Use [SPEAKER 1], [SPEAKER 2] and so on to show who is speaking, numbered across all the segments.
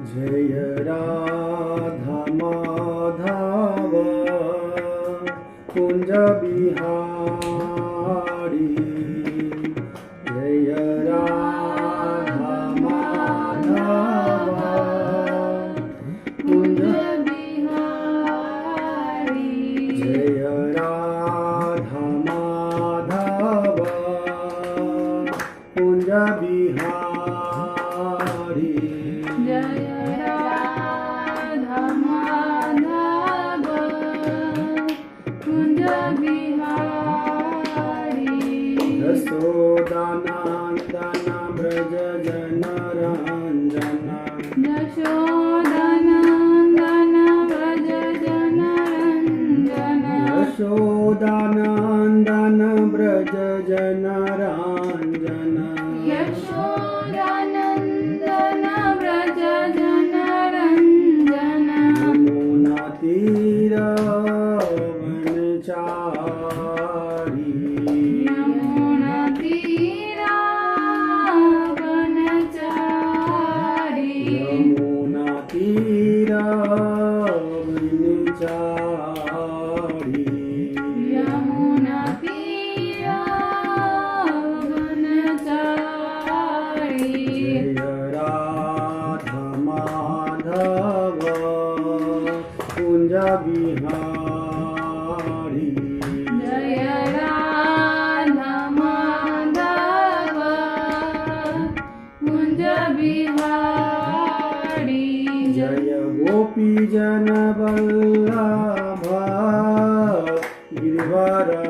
[SPEAKER 1] जय राधा माधव कुंज बिहारी। जय राधा माधव कुंज बिहारी। जय राधा माधव कुंज बिहारी।
[SPEAKER 2] जय राधा माधव कुंज बिहारी।
[SPEAKER 1] यशोदानंदन ब्रज जन रंजन।
[SPEAKER 2] यशोदानंदन व्रज जन रंजन।
[SPEAKER 1] यशोदानंदन ब्रज जन रंजन।
[SPEAKER 2] यशोदानंदन व्रज जन रंजन।
[SPEAKER 1] यमुना तीर वनचारी।
[SPEAKER 2] यमुना तीरा वनचारी।
[SPEAKER 1] यमुना तीर वनचारी।
[SPEAKER 2] यमुना तीरा वनचारी।
[SPEAKER 1] जय राधा माधव कुंज बिहारी।
[SPEAKER 2] जय राधा माधव कुंज बिहारी।
[SPEAKER 1] जय गोपी जन वल्लभ गिरिवरधारी।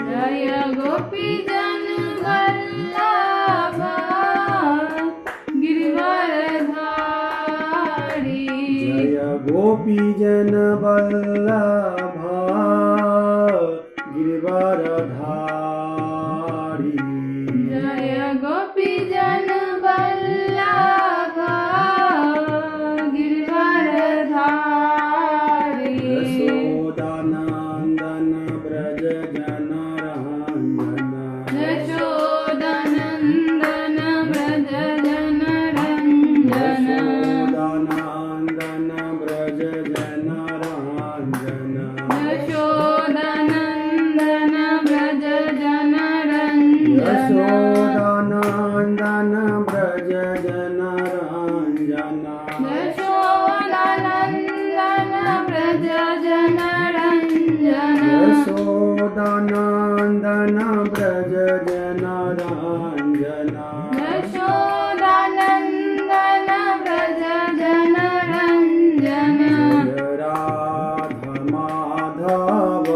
[SPEAKER 2] जय गोपी जन वल्लभ गिरिवरधारी।
[SPEAKER 1] जय गोपी जन वल्लभ गिरिवरधारी।
[SPEAKER 2] जय गोपी जन वल्लभ गिरिवरधारी।
[SPEAKER 1] यशोदानंदन ब्रज जन रंजन।
[SPEAKER 2] यशोदानंदन व्रज जन रंजन।
[SPEAKER 1] यशोदानंदन ब्रज जन रंजन।
[SPEAKER 2] यशोदानंदन व्रज जन रंजन।
[SPEAKER 1] यशोदानंदन ब्रज जन रंजन।
[SPEAKER 2] यशोदानंदन व्रज जन रंजन।
[SPEAKER 1] यशोदानंदन ब्रज जन रंजन।
[SPEAKER 2] यशोदानंदन व्रज जन रंजन।
[SPEAKER 1] जय राधा माधव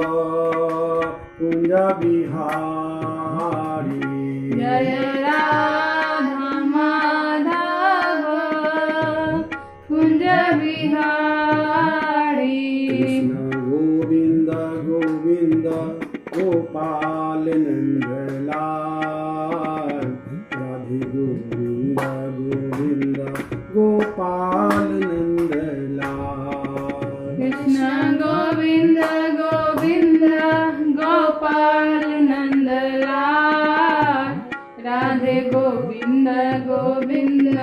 [SPEAKER 1] कुंज बिहारी।
[SPEAKER 2] जय राधा माधव कुंज बिहारी।
[SPEAKER 1] कृष्ण गोविंद गोविंद गोपाल नंदलाल। राधे गोविंद गोविंद गोपाल नंदलाल।
[SPEAKER 2] कृष्ण गोविंद गोविंद गोपाल नंदलाल। राधे गोविंद गोविंद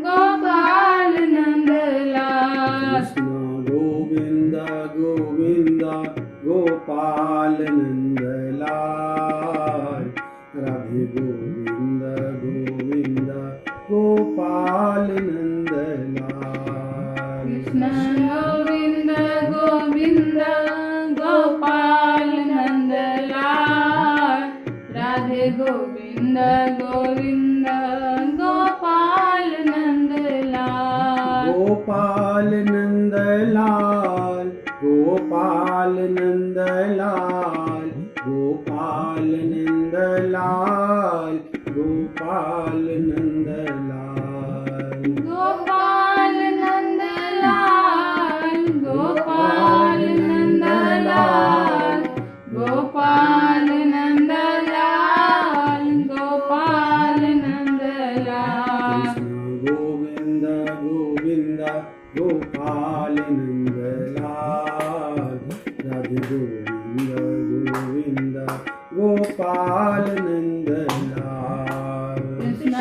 [SPEAKER 2] गोपाल नंदलाल।
[SPEAKER 1] कृष्ण गोविंद गोविंद गोपाल नंदलाल। राधे गोविंद गोविंद गोपाल नंदलाल।
[SPEAKER 2] कृष्ण गोविंद गोविंद गोपाल नंदलाल। राधे गोविंद गोविंद गोपाल नंदलाल।
[SPEAKER 1] गोपाल नंदलाल गोपाल नंदलाल गोपाल नंदलाल गोपाल नंदलाल।
[SPEAKER 2] गोपाल नंदलाल गोपाल नंदलाल गोपाल नंदलाल गोपाल नंदलाल।
[SPEAKER 1] कृष्ण गोविंद गोविंद गोपाल नंदलाल। राधे गोविंद गोविंद गोपाल नंदलाल।
[SPEAKER 2] कृष्ण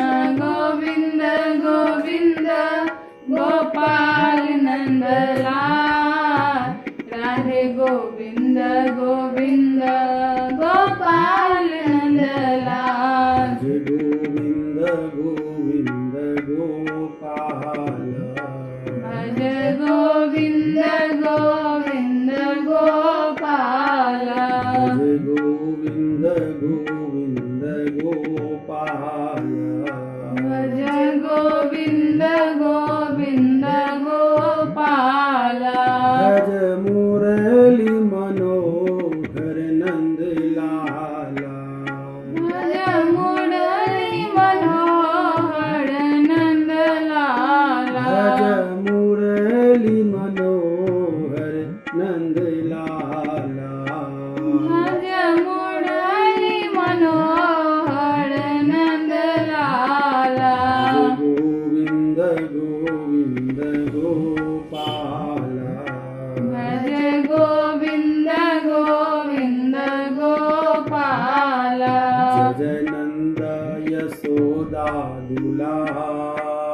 [SPEAKER 1] दुलार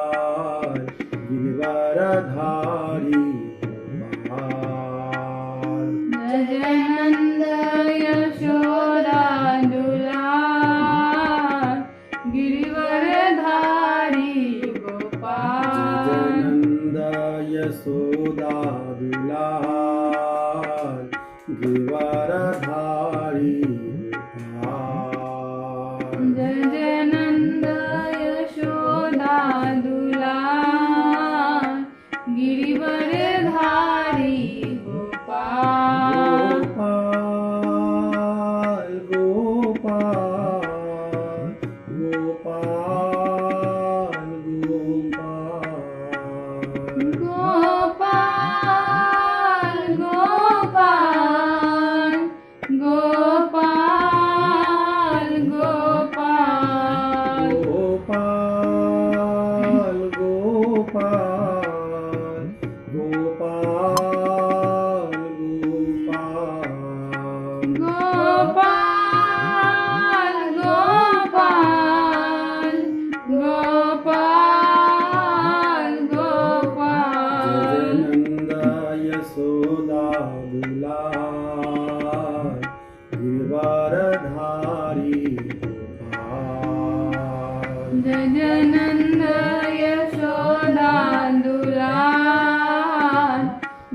[SPEAKER 1] गिरवरधारी गोपाल।
[SPEAKER 2] जय नंद यशोदा दुलार गिरिवरधारी गोपाल।
[SPEAKER 1] जय नंद यशोदा दुलार गिरवरधारी गोपाल।
[SPEAKER 2] जय जय नंद यशोदा दुलार गिरिवरधारी गोपाल।
[SPEAKER 1] गोपाल गोपाल गोपाल गोपाल गोपाल गोपाल गोपाल गोपाल गोपाल गोपाल
[SPEAKER 2] गोपाल गोपाल गोपाल गोपाल।
[SPEAKER 1] जय नंद यशोदा दुलार गिरवरधारी गोपाल।
[SPEAKER 2] जय जय नंद यशोदा दुलार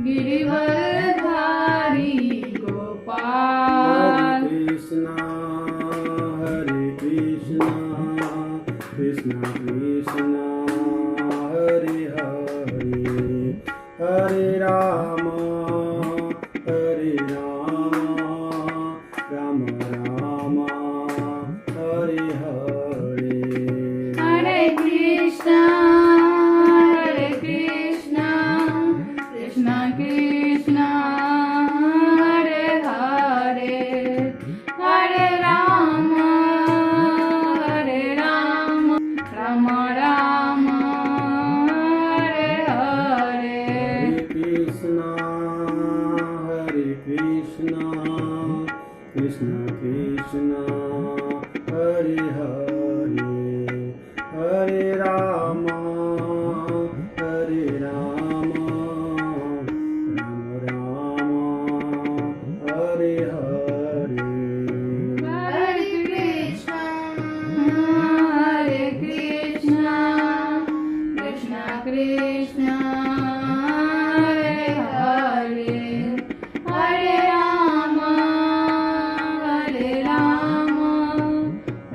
[SPEAKER 2] गिरिवरधारी गोपाल।
[SPEAKER 1] हरे कृष्णा कृष्णा कृष्णा हरे हरे हरे राम राम राम हरे हरे।
[SPEAKER 2] हरे कृष्णा कृष्णा कृष्णा हरे हरे हरे राम राम राम हरे हरे।
[SPEAKER 1] हरे कृष्णा कृष्णा कृष्णा हरे हरे हरे राम राम राम हरे हरे।
[SPEAKER 2] हरे कृष्णा कृष्णा कृष्णा हरे हरे हरे राम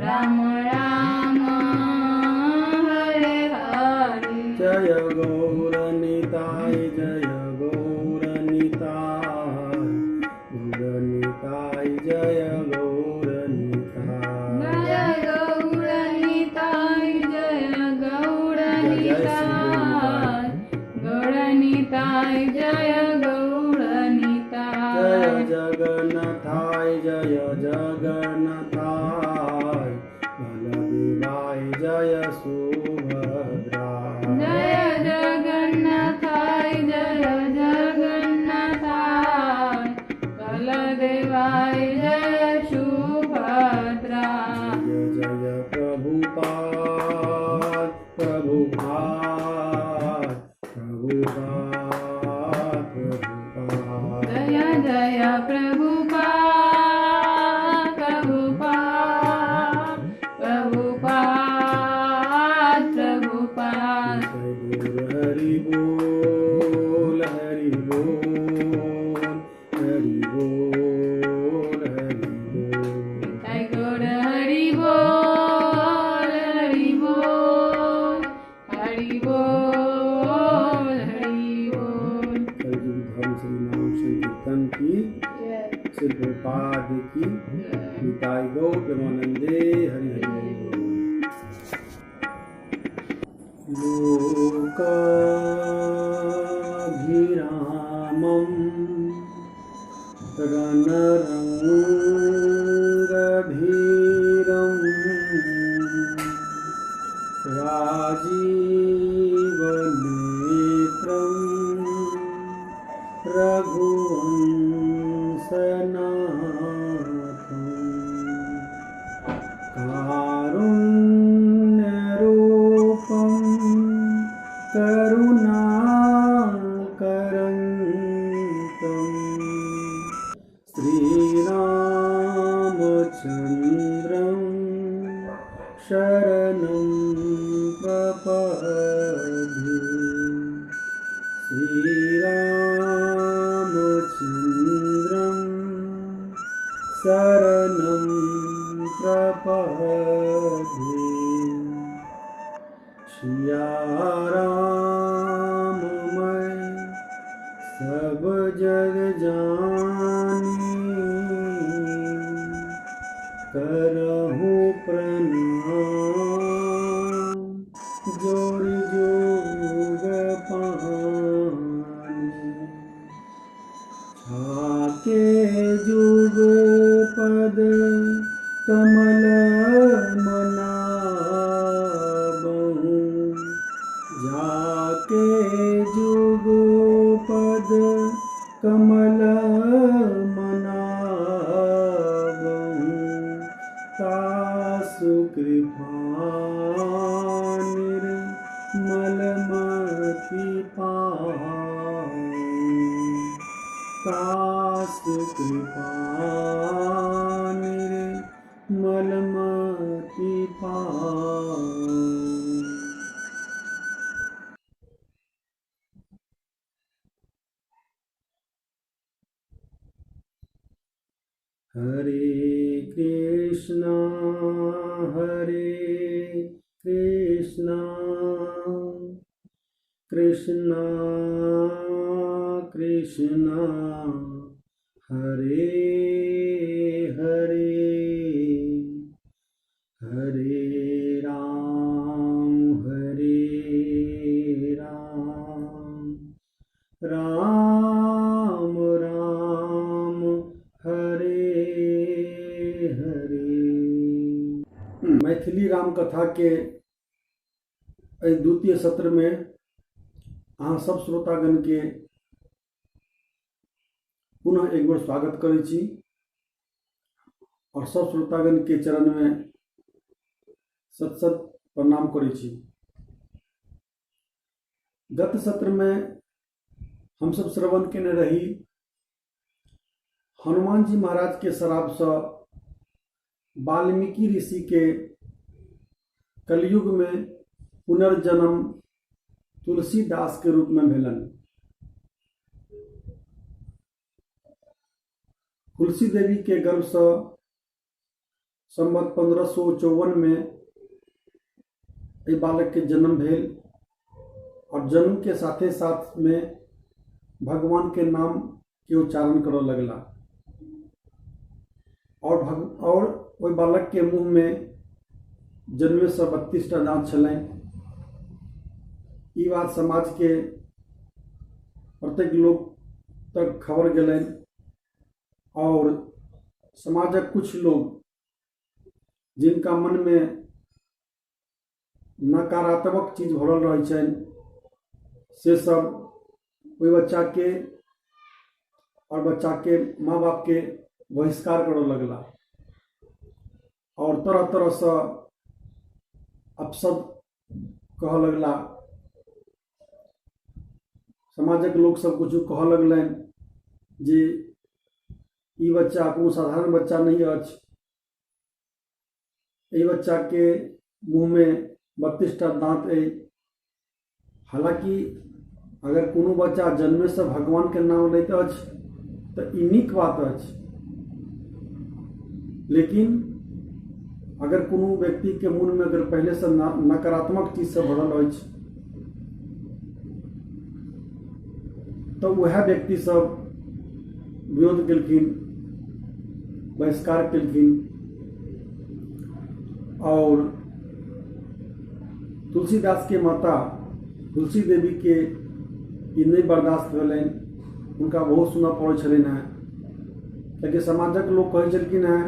[SPEAKER 2] राम राम हरे हरे।
[SPEAKER 1] जय गौरनिताय जय गौरनिताय गौरनिताय जय गौरनिताय।
[SPEAKER 2] जय गौरनिताय जय गौरनिताय गौरनिताय जय गौरनिताय।
[SPEAKER 1] जय जगन्नाथाय जय जगन्नाथाय बलदेवाय जय सुभद्राय।
[SPEAKER 2] जय जगन्नाथाय जय जगन्नाथाय बलदेवाय जय सुभद्रा।
[SPEAKER 1] जय जय प्रभुपाद प्रभुपाद प्रभुपाद प्रभुपाद।
[SPEAKER 2] जय जय प्रभुपाद प्रभुपाद प्रभुपाद प्रभुपाद।
[SPEAKER 1] हरि बोल हरि बोल हरि बोल हरि बोल।
[SPEAKER 2] जय गौर हरि बोल हरि बोल हरि बोल हरि बोल।
[SPEAKER 1] कलयुग धर्म श्री नाम संकीर्तन की
[SPEAKER 2] जय
[SPEAKER 1] श्री प्रभुपाद की निताय गौर प्रेमानंदे हरि हरि बोल। लोकाभिरामं रणरङ्गधीरं राजीवनेत्रं रघुवंशनाथं कारुण्यरूपं श्रीरामचन्द्रं शरणं प्रपद्ये। सिया राम मैं सब जग जानी, करहूँ प्रणाम जोड़ जोग पानी। छाके जुग पद कमल मनाबहु, जाके जुग पद कमल मनाबहु। तासु कृपा निर्मलमति पाऊं, तासु कृपा निर्मलमति पाऊं। हरे कृष्णा कृष्णा कृष्णा हरे हरे, हरे राम राम राम हरे हरे। मैथिली राम कथा के द्वितीय सत्र में अहाँ सब श्रोतागण के पुनः एक बार स्वागत करै छी और सब श्रोतागण के चरण में सत सत प्रणाम करै छी। गत सत्र में हम सब श्रवण केने रही हनुमान जी महाराज के श्राप से वाल्मीकि ऋषि के कलयुग में पुनर्जन्म तुलसीदास के रूप में भेलन। तुलसी देवी के गर्भ से संवत 1554 में बालक के जन्म भेल और जन्म के साथे साथ में भगवान के नाम के उच्चारण करऽ लगला और ओई बालक के मुंह में जन्मे से 32टा दांत छलैन। ई बात समाज के प्रत्येक लोग तक खबर गेलैन और समाजक कुछ लोग जिनका मन में नकारात्मक चीज भरल रहै छनि से सब ओई बच्चा के और बच्चा के माँ बाप के बहिष्कार करऽ लगला और तरह तरह से अपशब्द कह लगला। समाजक लोग सब कुछ कह लगलन जे ई बच्चा कोनो साधारण बच्चा नहीं अछि, ई बच्चा के मुंह में 32टा दांत है। हालांकि अगर कोनो बच्चा जन्मे से भगवान के नाम लैत अछि तो ई नीक बात अछि, लेकिन अगर कोनो व्यक्ति के मन में अगर पहले से नकारात्मक चीज से भरल अछि तो वह व्यक्ति सब विरोध केलखिन, बहिष्कार केलखिन और तुलसीदास के माता तुलसी देवी के ई नहीं बर्दाश्त भेलनि। उनका बहुत सुना पड़ै छलनि हैं, कियाकि समाजक लोग कहै छलखिन हैं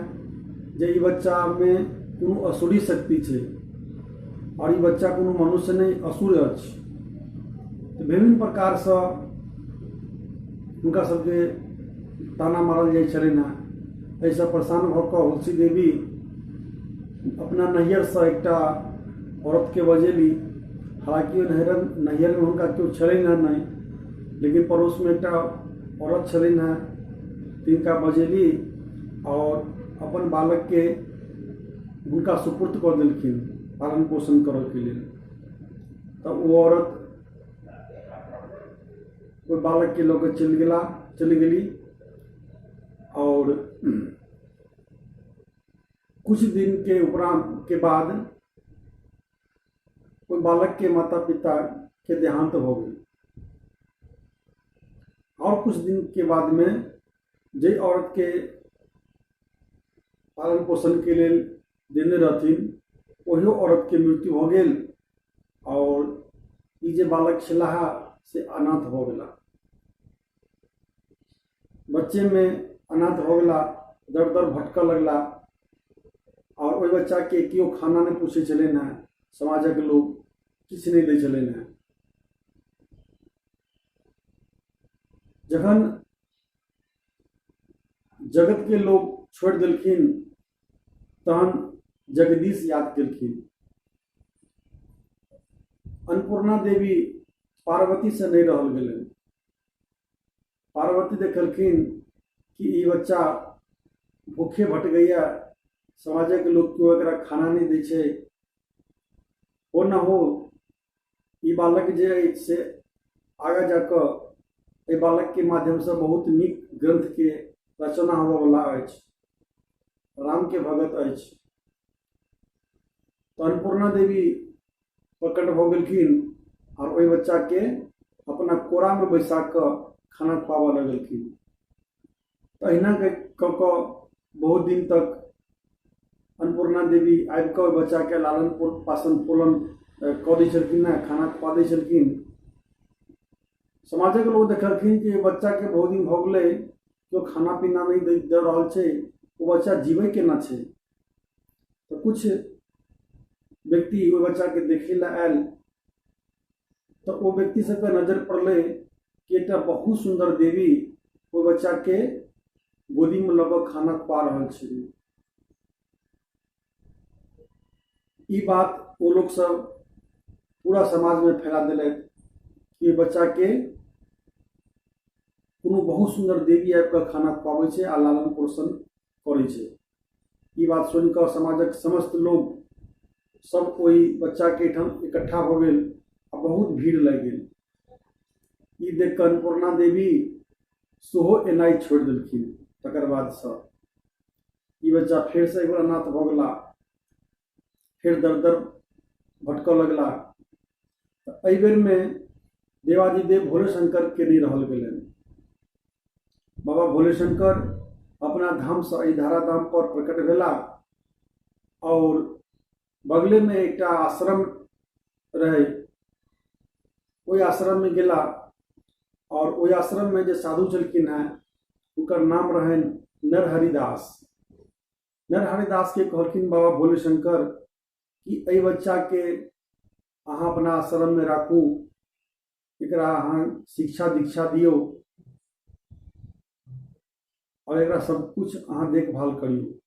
[SPEAKER 1] जे ई बच्चा में कोनो असुरी शक्ति छै और ई बच्चा कोनो मनुष्य नहीं असुर अछि। तो विभिन्न प्रकार से उनका सबके ताना मारल जाइ छलनि हैं। ऐसा परेशान भऽ कऽ तुलसी देवी अपना नैहर से एकटा औरत के बजेली। हालांकि नैहर में उनका केओ छलनि हैं नहीं, लेकिन पड़ोस में एकटा औरत छलनि हैं, तिनका बजेली और अपन बालक के उनका सुपुर्द कर देलखिन पालन पोषण करऽ के लिए। तब वो औरत कोई बालक के लोग चली गेली। और कुछ दिन के उपरांत के बाद कोई बालक के माता पिता के देहांत हो गई। और कुछ दिन के बाद में जे औरत के पालन पोषण के लिए देने रहथिन वही औरत के मृत्यु हो गई और ई जे बालक छलाह से अनाथ हो गला। बच्चे में अनाथ हो गला, दर दर भटक लगला और वही बच्चा के क्यों खाना नहीं पूछे चले न, समाज के लोग किछ नहीं दे चले न। जखन जगत के लोग छोड़ दिलखिन तहन जगदीश याद केलखिन। अन्नपूर्णा देवी पार्वती से नहीं रहल गेलन। पार्वती देखलखिन कि ई बच्चा भूखे भट गया, समाज के लोग क्यों एकरा खाना नहीं दै छै। हो न हो ई बालक जे से आगे जाकर ए बालक के माध्यम से बहुत नीक ग्रंथ के रचना होबय वाला अछि, राम के भगत अछि। तो अन्नपूर्णा देवी प्रकट भ गेलखिन और वही बच्चा के अपना कोरा में बैसा कर खाना खुआबऽ लगलखिन। तो अहिना बहुत दिन तक अन्नपूर्णा देवी आबि कऽ बच्चा के लालन पालन पोलन कऽ दै छलखिन, खाना खुआ दै छलखिन। समाजक लोग देखलखिन कि बच्चा के बहुत दिन भऽ गेलै, जो खाना पीना नहीं दे रहल छै, वो बच्चा जीवे केना छै। तो कुछ व्यक्ति वो बच्चा के देखे ला आयल तो वो व्यक्ति सबके नजर पड़ले कि एक बहुत सुंदर देवी वो बच्चा के गोदी में लगभग खाना खुआ रहल छै। ई बात वो लोग सब पूरा समाज में फैला दिले कि बच्चा के कोनो बहुत सुंदर देवी आबि कऽ खाना खुआबै छै आ लालन पोषण करै छै। ई बात सुनि कऽ समाजक समस्त लोग सब कोई बच्चा के ठाम इकट्ठा हो गेल आ बहुत भीड़ लग गेल। ई देख कऽ अन्नपूर्णा देवी सेहो एनाइ छोड़ देलखिन। तकर बाद से ई बच्चा फिर से एक बार अनाथ भऽ गेला, फिर दर दर भटकऽ लगला। एहि बेर में देवादिदेव भोले शंकर के नहीं रहल गेलन। बाबा भोले शंकर अपना धाम से अहिधारा धाम पर प्रकट भेला और बगले में एक आश्रम रहे, ओहि आश्रम में गेला और ओहि आश्रम में जो साधु चलखिन हैं उनकर नाम रहन नरहरिदास। नरहरिदास के कहलखिन बाबा भोले शंकर कि एहि बच्चा के अहाँ अपना आश्रम में राखू, एकरा अहाँ शिक्षा दीक्षा दियो और एकरा सब कुछ अहाँ देखभाल करियो।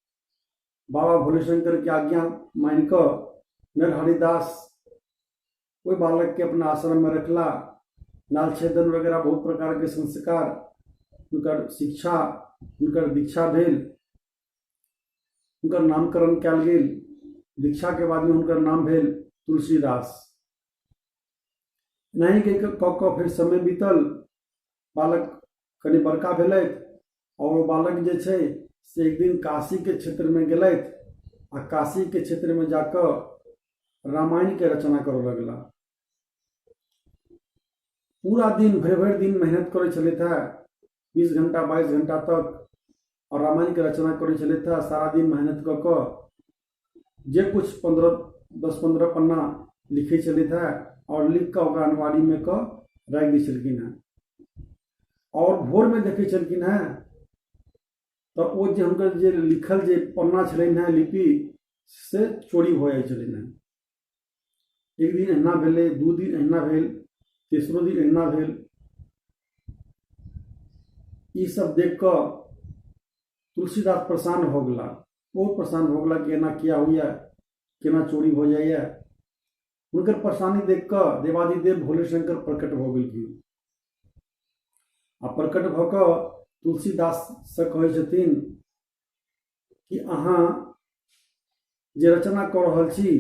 [SPEAKER 1] बाबा भोले शंकर की आज्ञा मान कर नरहरिदास कोई बालक के अपना आश्रम में रखला। नाल छेदन वगैरह बहुत प्रकार के संस्कार, उनकर शिक्षा, उनकर दीक्षा भेल, उनकर नामकरण कयल गेल। दीक्षा के बाद में उनकर नाम भेल तुलसीदास। नहीं के फिर समय बीतल, बालक कनि बड़का भेलथि और वो बालक जे छै से एक दिन काशी के क्षेत्र में गेलथि आ काशी के क्षेत्र में जाकर रामायण के रचना करऽ लगला। पूरा दिन भरि दिन मेहनत करे चले था, 20 घंटा 22 घंटा तक, और रामायण के रचना करे चले था। सारा दिन मेहनत कर जे कुछ 10-15 पन्ना लिखे चले था और लिख कर अनवारी में रख दी छलखिन हैं। और भोर में देखे छलखिन हैं तो वो जे हुनकर जे लिखल जे पन्ना छलनि हैं लिपि से चोरी हो जाइ छलनि हैं। एक दिन अहिना भेलै, 2 दिन अहिना भेल, तेसरो दिन अहिना भेल। ई सब देख कर तुलसीदास परेशान हो गला, बहुत परेशान हो गला कि एना किया हुआ, केना चोरी हो जाइए। हुनकर परेशानी देख कर देवादिदेव भोले शंकर प्रकट हो गेलखिन आ प्रकट भऽ कऽ तुलसीदास से कहै छथिन कि अहाँ जे रचना कऽ रहल छी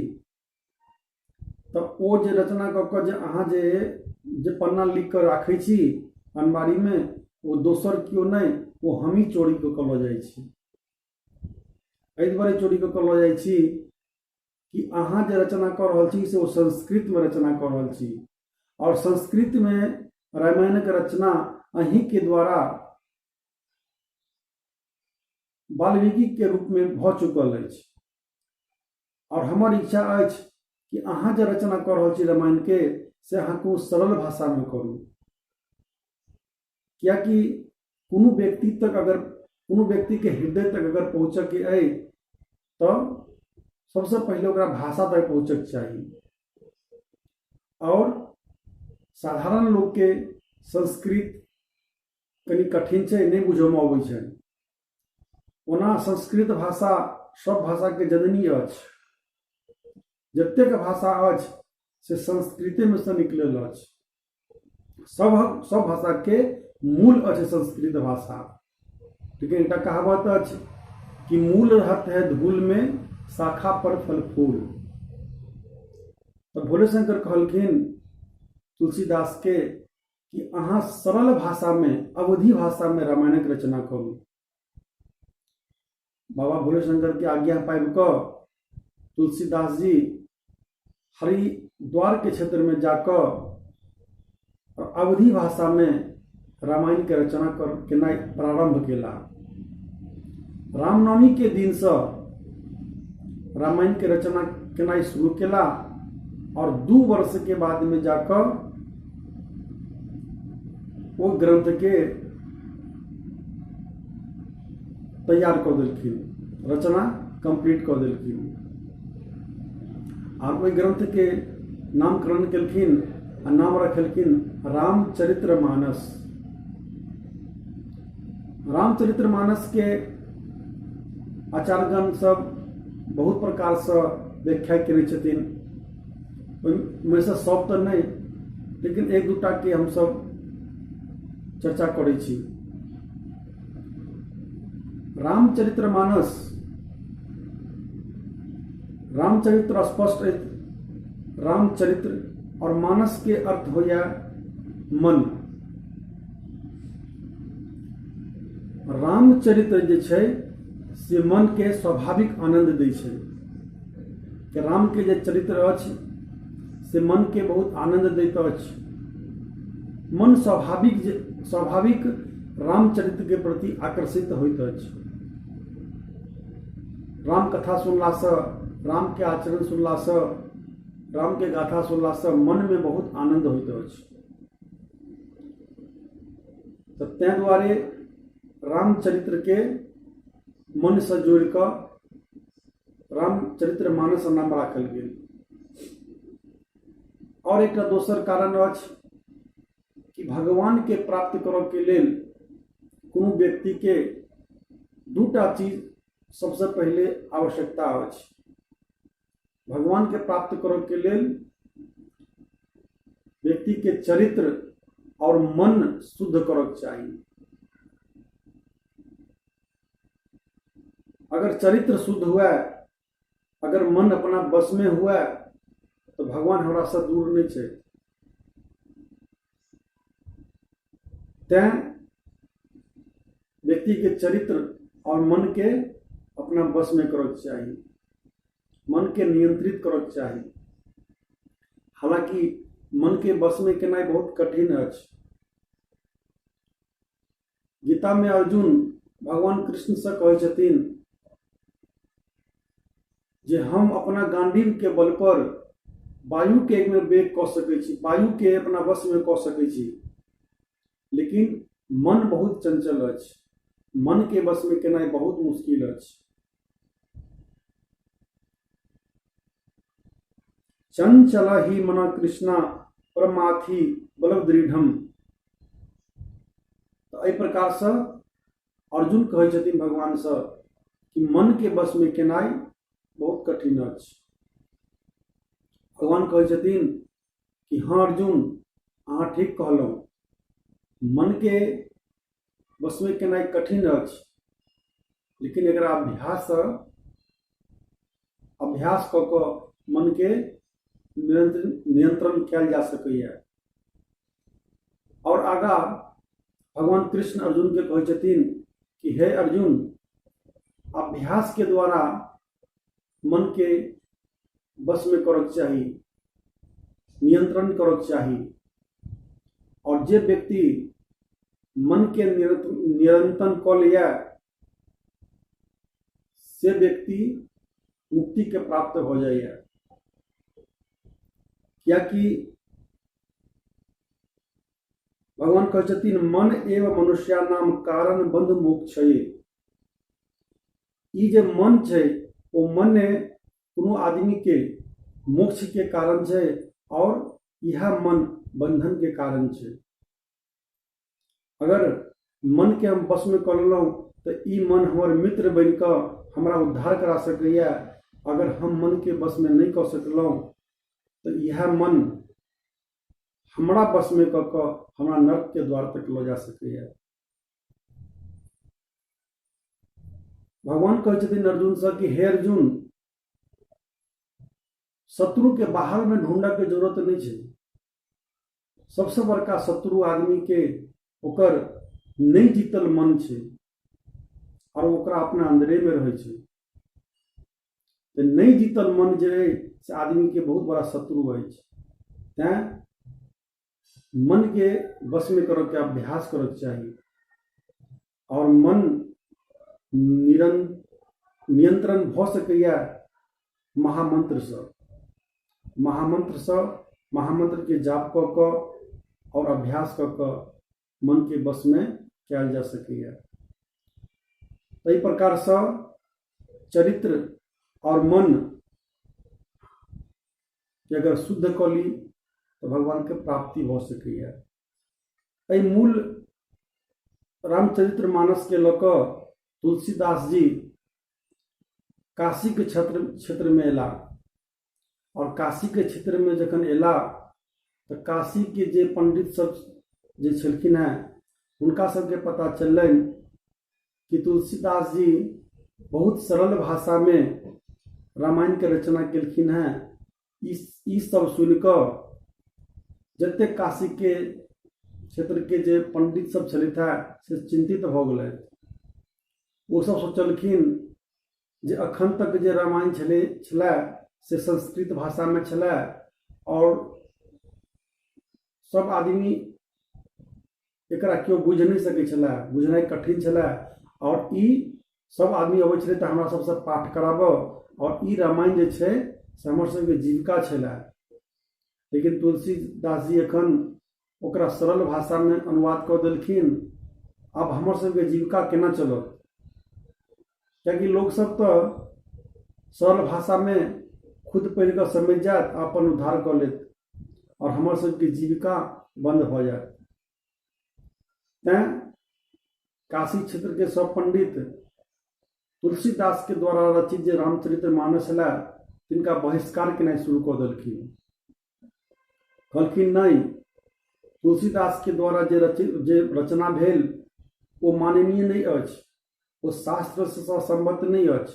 [SPEAKER 1] तऽ ओ जे रचना कऽ कऽ जे अहाँ जे पन्ना लिख कऽ राखै छी अलमारी में वो दोसर क्यों नहीं, वो हम ही चोरी को कल जाइ छी। एहि दुआरे चोरी को कल जाइ छी कि अहाँ जे रचना कर रहल छी से वो संस्कृत में रचना कर रहल छी, और संस्कृत में रामायण के रचना अहीं के द्वारा वाल्मीकि के रूप में भ चुकल अछि। और हमर इच्छा अछि कि अहाँ जे रचना कर रहल छी रामायण के से अहाँ को सरल भाषा में करू, कियाकि कोनो व्यक्ति तक अगर कोनो व्यक्ति के हृदय तक अगर पहुँचे के अइ तो सबसे पहले ओकरा भाषा तक पहुँचे के चाहिए। और साधारण लोग के संस्कृत कनी कठिन छै, नहीं बुझे में अबै छै। ओना संस्कृत भाषा सब भाषा के जननी अछि। जतेक भाषा अछि से संस्कृते में से निकलल अछि। सब भाषा के मूल अछि संस्कृत भाषा। ठीक है, एकटा कहावत अछि कि मूल रहत है धूल में, शाखा पर फल फूल। तो भोले शंकर कहलखिन तुलसीदास के कि अहाँ सरल भाषा में, अवधि भाषा में रामायण के रचना करू। बाबा भोले शंकर के आज्ञा पाबि कऽ तुलसीदास जी हरिद्वार के क्षेत्र में जाकर अवधि भाषा में रामायण के रचना केनाइ प्रारंभ केला। रामनवमी के दिन से रामायण के रचना केनाइ शुरू केला, और 2 वर्ष के बाद में जाकर वो ग्रंथ के तैयार कर देलखिन, रचना कंप्लीट कर देलखिन। और वही ग्रंथ के नामकरण केलखिन आ नाम रखेलखिन रामचरितमानस। रामचरितमानस के आचार्यगण सब बहुत प्रकार से व्याख्या केने छथिन। ओहिमे से सब तो नहीं, लेकिन 1-2टा के हम सब चर्चा करै छी। रामचरितमानस, रामचरित्र स्पष्ट है, रामचरित्र और मानस के अर्थ हो या मन। रामचरित्र जे छै से मन के स्वाभाविक आनंद दै छै कि राम के जे चरित्र अछि से मन के बहुत आनंद दैत अछि। मन स्वाभाविक रामचरित्र के प्रति आकर्षित होइत अछि। राम कथा सुनला से, राम के आचरण सुनला से, राम के गाथा सुनला से मन में बहुत आनंद होइत अछि। तो तै दुआरे रामचरित्र के मन से जोड़ कर रामचरितमानस नाम राखल गेल। और एक दोसर कारण अछि कि भगवान के प्राप्त करऽ के लेल कोनो व्यक्ति के 2टा चीज सबसे पहले आवश्यकता अछि। भगवान के प्राप्त करऽ के लेल व्यक्ति के चरित्र और मन शुद्ध करऽ चाहिए। अगर चरित्र शुद्ध हुआ, अगर मन अपना बस में हुआ, तो भगवान हमरा से दूर नहीं छै। तैं व्यक्ति के चरित्र और मन के अपना बस में करऽ चाहिए, मन के नियंत्रित करऽ चाहिए। हालांकि मन के बस में केनाइ बहुत कठिन अछि। गीता में अर्जुन भगवान कृष्ण से कहै छथिन जे हम अपना गांडीव के बल पर वायु के एक में वेग कऽ सकै छी, वायु के अपना वश में कऽ सकै छी, लेकिन मन बहुत चंचल अछि। मन के वश में केनाइ बहुत मुश्किल अछि। चंचल ही मन कृष्णा परमाथि बल दृढ़म। तो एहि प्रकार से अर्जुन कहै छथिन भगवान से कि मन के वश में केनाइ बहुत कठिन अछि। भगवान कहै छथिन कि हाँ अर्जुन, अहाँ ठीक कहलहुँ, मन के वश में केनाइ कठिन अछि, लेकिन एकरा अभ्यास कऽ कऽ मन के नियंत्रण कयल जा सकैए। और आगा भगवान कृष्ण अर्जुन के कहै छथिन कि हे अर्जुन, अभ्यास के द्वारा मन के बस में करक चाही, नियंत्रण करक चाही। और जे व्यक्ति मन के नियंत्रण क लिया से व्यक्ति मुक्ति के प्राप्त हो जाइए। क्या कि भगवान कहै छथिन मन एवं मनुष्या नाम कारण बंध मोक्ष। ई जे मन छै वो मन कोनो आदमी के मोक्ष के कारण छै और यह मन बंधन के कारण छै। अगर मन के हम बस में कर लेलहुँ तो ई मन हमर मित्र बन कऽ हमरा उद्धार करा सकैए। अगर हम मन के बस में नहीं कर सकलहुँ तो यह मन हमरा बस में कऽ कऽ हमरा नरक के द्वार तक लऽ जा सकैए। भगवान कहै छथिन अर्जुन से कि हे अर्जुन, शत्रु के बाहर में ढूंढा के जरूरत नहीं है। सबसे बड़का शत्रु आदमी के ओकर नहीं जीतल मन छै और ओकरा अपना अंदरे में रहे छै। तो नहीं जीतल मन जे है से आदमी के बहुत बड़ा शत्रु है। तैं मन के बस में करऽ के अभ्यास करऽ चाहिए और मन नियंत्रण भ सकैया महामंत्र से। महामंत्र के जाप कऽ कऽ और अभ्यास कऽ कऽ मन के बस में कयल जा सकैया। तै प्रकार से चरित्र और मन के अगर शुद्ध कऽ ली तो भगवान के प्राप्ति हो सकैया। एहि मूल रामचरित्र मानस के लऽ कऽ तुलसीदास जी काशी के क्षेत्र में एला और काशी के क्षेत्र में जखन एला तो काशी के जे पंडित सब जे छलखिन हैं उनका सबके पता चललनि कि तुलसीदास जी बहुत सरल भाषा में रामायण के रचना केलखिन हैं। ई सब सुनिकऽ जते काशी के क्षेत्र के जे पंडित सब छलथि हैं से चिंतित भ गेलै। वो सब सोचलखिन जे अखन तक जे रामायण छलै से संस्कृत भाषा में छलै और सब आदमी एकरा क्यों बुझ नहीं सकै छलै, बुझनाइ कठिन छलै। और ई सब आदमी अबै छलै तऽ हमरा सबसे पाठ कराबऽ और ई रामायण जे छै से हमर सबके जीविका छलै। लेकिन तुलसीदास जी एखन ओकरा सरल भाषा में अनुवाद कऽ देलखिन। अब हमर सबके जीविका केना चलत? कियाकि लोग सब तो सरल भाषा में खुद पढ़ि कऽ समझ जायत, अपन उद्धार कऽ लेत और हमर सबके जीविका बंद हो जायत। तैं काशी क्षेत्र के सब पंडित तुलसीदास के द्वारा रचित जे रामचरित्र मानस है तिनका बहिष्कार केनाइ शुरू कऽ देलखिन। कहलखिन नहीं, तुलसीदास के द्वारा जे रचना भेल वो माननीय नहीं अछि, वो शास्त्र से संबद्ध नहीं अछि।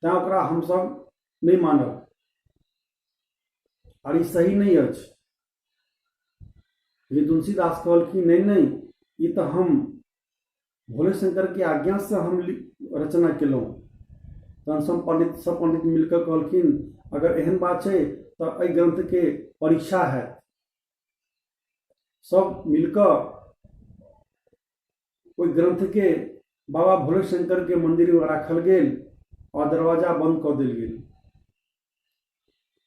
[SPEAKER 1] तैं ओकरा हम सब नहीं मानब और ई सही नहीं अछि। ये तुलसीदास कहलखिन नहीं, ये तो हम भोले शंकर की आज्ञा से हम रचना केलहुँ। तहन सब पंडित मिलकर कहलखिन अगर एहन बात है तो एहि ग्रंथ के परीक्षा है। सब मिलकर ओहि ग्रंथ के बाबा भोले शंकर के मंदिर में राखल गेल और दरवाजा बंद कर देल गेल।